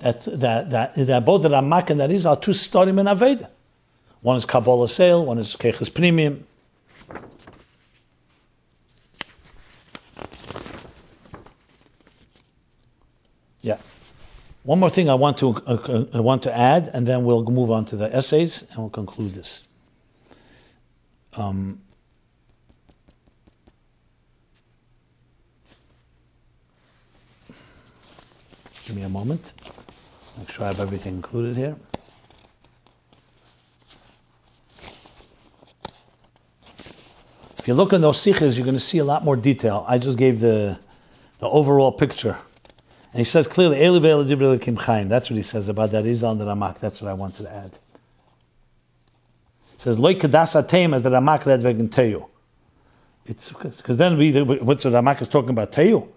that both the Ramak and the Arizal are two Storim in Aveda. One is Kabbalah Seil, one is Keches Premium. Yeah. One more thing I want to add, and then we'll move on to the essays, and we'll conclude this. Give me a moment. Make sure I have everything included here. If you look in those sikhs, you're going to see a lot more detail. I just gave the overall picture. And he says clearly, that's what he says about that Arizal and the Ramak. That's what I wanted to add. It says, Loi kadas atem, as the Ramak read wegen Teyu. It's because then what's the Ramak is talking about? Teyu.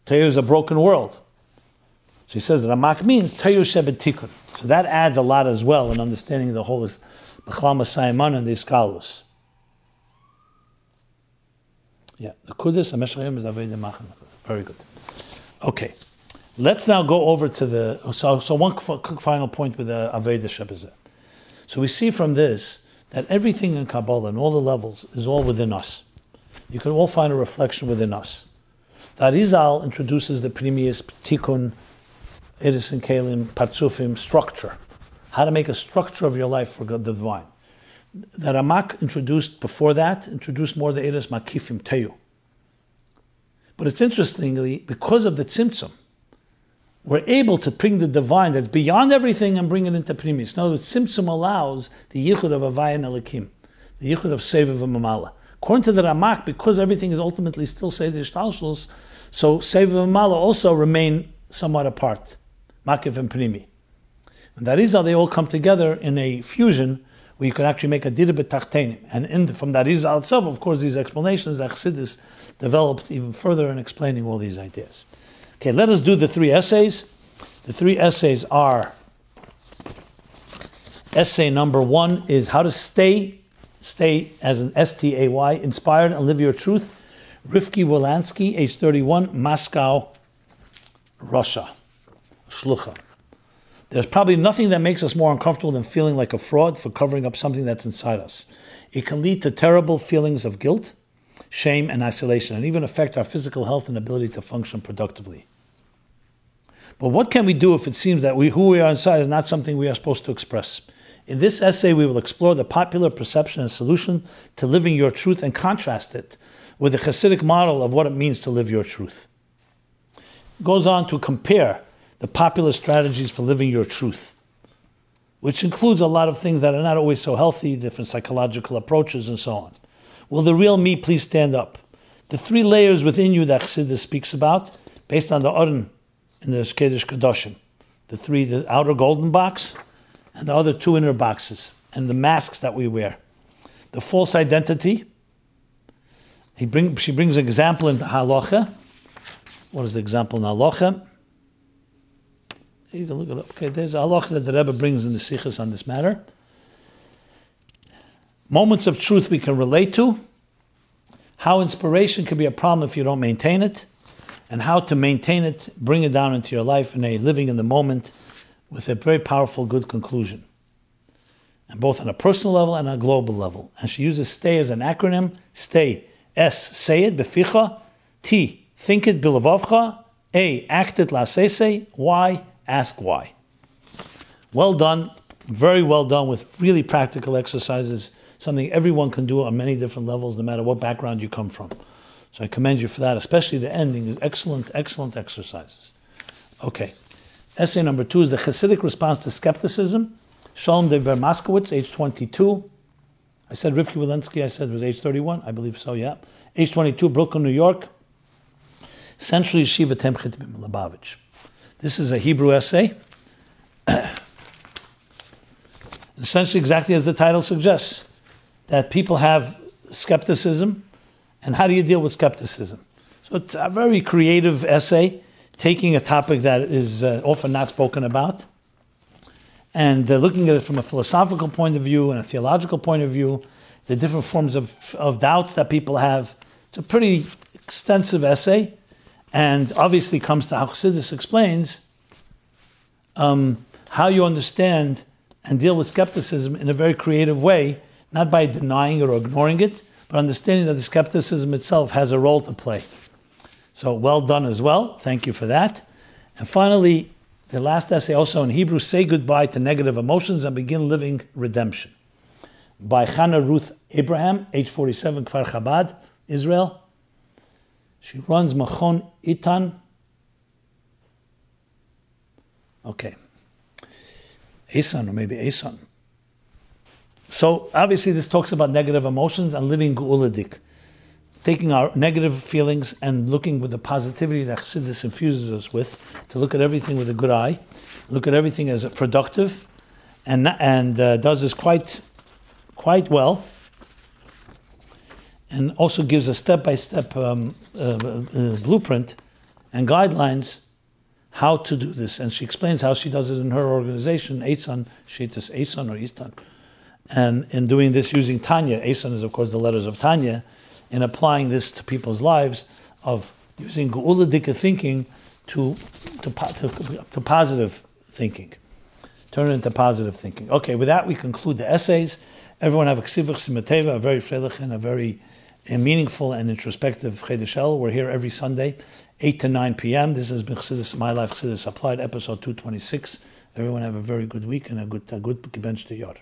Teyu is a broken world. So he says Ramak means Teyu shebetikun. So that adds a lot as well in understanding the whole B'chal Masayman and the Iskalus. Yeah, the Kudus and Meshachim is Aveda Machan. Very good. Okay, let's now go over to the so one quick final point with the Aveda Shebezeh. So we see from this that everything in Kabbalah and all the levels is all within us. You can all find a reflection within us. The Arizal introduces the Primius, Tikkun, Iris and Kalim, Patsufim structure. How to make a structure of your life for the divine. The Ramak introduced more the Iris Makifim Teyu. But it's interestingly, because of the Tzimtzum, we're able to bring the divine that's beyond everything and bring it into Primis. In other words, Tzimtzum allows the Yichud of Havaya and Elikim, the Yichud of Seva v'Mamala. According to the Ramak, because everything is ultimately still Seder Shtalshlos, so Seva v'Mamala also remain somewhat apart, Makif and Primi. And that is how they all come together in a fusion where you can actually make a Dira B'Tachtenim. And from that Arizal itself, of course, these explanations, the Chassidus developed even further in explaining all these ideas. Okay, let us do the 3 essays. The 3 essays are, essay number 1 is how to stay as an S.T.A.Y, inspired and live your truth. Rivky Wilansky, age 31, Moscow, Russia, Shlucha. There's probably nothing that makes us more uncomfortable than feeling like a fraud for covering up something that's inside us. It can lead to terrible feelings of guilt, shame, and isolation, and even affect our physical health and ability to function productively. But what can we do if it seems that who we are inside is not something we are supposed to express? In this essay, we will explore the popular perception and solution to living your truth and contrast it with the Chassidic model of what it means to live your truth. It goes on to compare the popular strategies for living your truth, which includes a lot of things that are not always so healthy, different psychological approaches and so on. Will the real me please stand up? The 3 layers within you that Chassidus speaks about, based on the Oren in the Kedesh Kedoshim. The outer golden box, and the other 2 inner boxes, and the masks that we wear. The false identity. She brings an example in the Halacha. What is the example in Halacha? You can look it up. Okay, there's a halacha that the Rebbe brings in the Sichos on this matter. Moments of truth we can relate to. How inspiration can be a problem if you don't maintain it. And how to maintain it, bring it down into your life in a living in the moment with a very powerful, good conclusion. And both on a personal level and on a global level. And she uses S.T.A.Y as an acronym. S.T.A.Y. S, say it, beficha. T, think it, bilavavcha. A, act it, lasese. Y, ask why. Well done, very well done with really practical exercises, something everyone can do on many different levels, no matter what background you come from. So I commend you for that, especially the ending is excellent, excellent exercises. Okay, essay number 2 is the Chassidic response to skepticism. Sholom Dovber Moscowitz, age 22. I said Rivky Wilansky, I said was age 31, I believe so, yeah. Age 22, Brooklyn, New York. Central Shiva Temchit Lubavitch. This is a Hebrew essay. Essentially exactly as the title suggests, that people have skepticism, and how do you deal with skepticism? So it's a very creative essay, taking a topic that is often not spoken about, and looking at it from a philosophical point of view and a theological point of view, the different forms of doubts that people have. It's a pretty extensive essay, and obviously comes to how Chassidus explains how you understand and deal with skepticism in a very creative way, not by denying it or ignoring it, but understanding that the skepticism itself has a role to play. So well done as well. Thank you for that. And finally, the last essay also in Hebrew, Say Goodbye to Negative Emotions and Begin Living Redemption. By Chana Ruth Abraham, age 47, Kfar Chabad, Israel. She runs Machon Itan. Okay. Asan, or maybe Asan. So obviously this talks about negative emotions and living Geuladik. Taking our negative feelings and looking with the positivity that Chassidus infuses us with, to look at everything with a good eye, look at everything as productive, and does this quite well, and also gives a step-by-step blueprint and guidelines how to do this. And she explains how she does it in her organization, Eitzan, Sheitas Eitzan or Istan. And in doing this using Tanya, Eitzan is of course the letters of Tanya, in applying this to people's lives, of using Geuladik thinking to positive thinking. Turn it into positive thinking. Okay, with that we conclude the essays. Everyone have a ksivach simateva, a very freilich and a very meaningful and introspective Chedesh El. We're here every Sunday, 8 to 9 p.m. This has been Chassidus, My Life Chassidus Applied, episode 226. Everyone have a very good week and a good gebenchte Yod.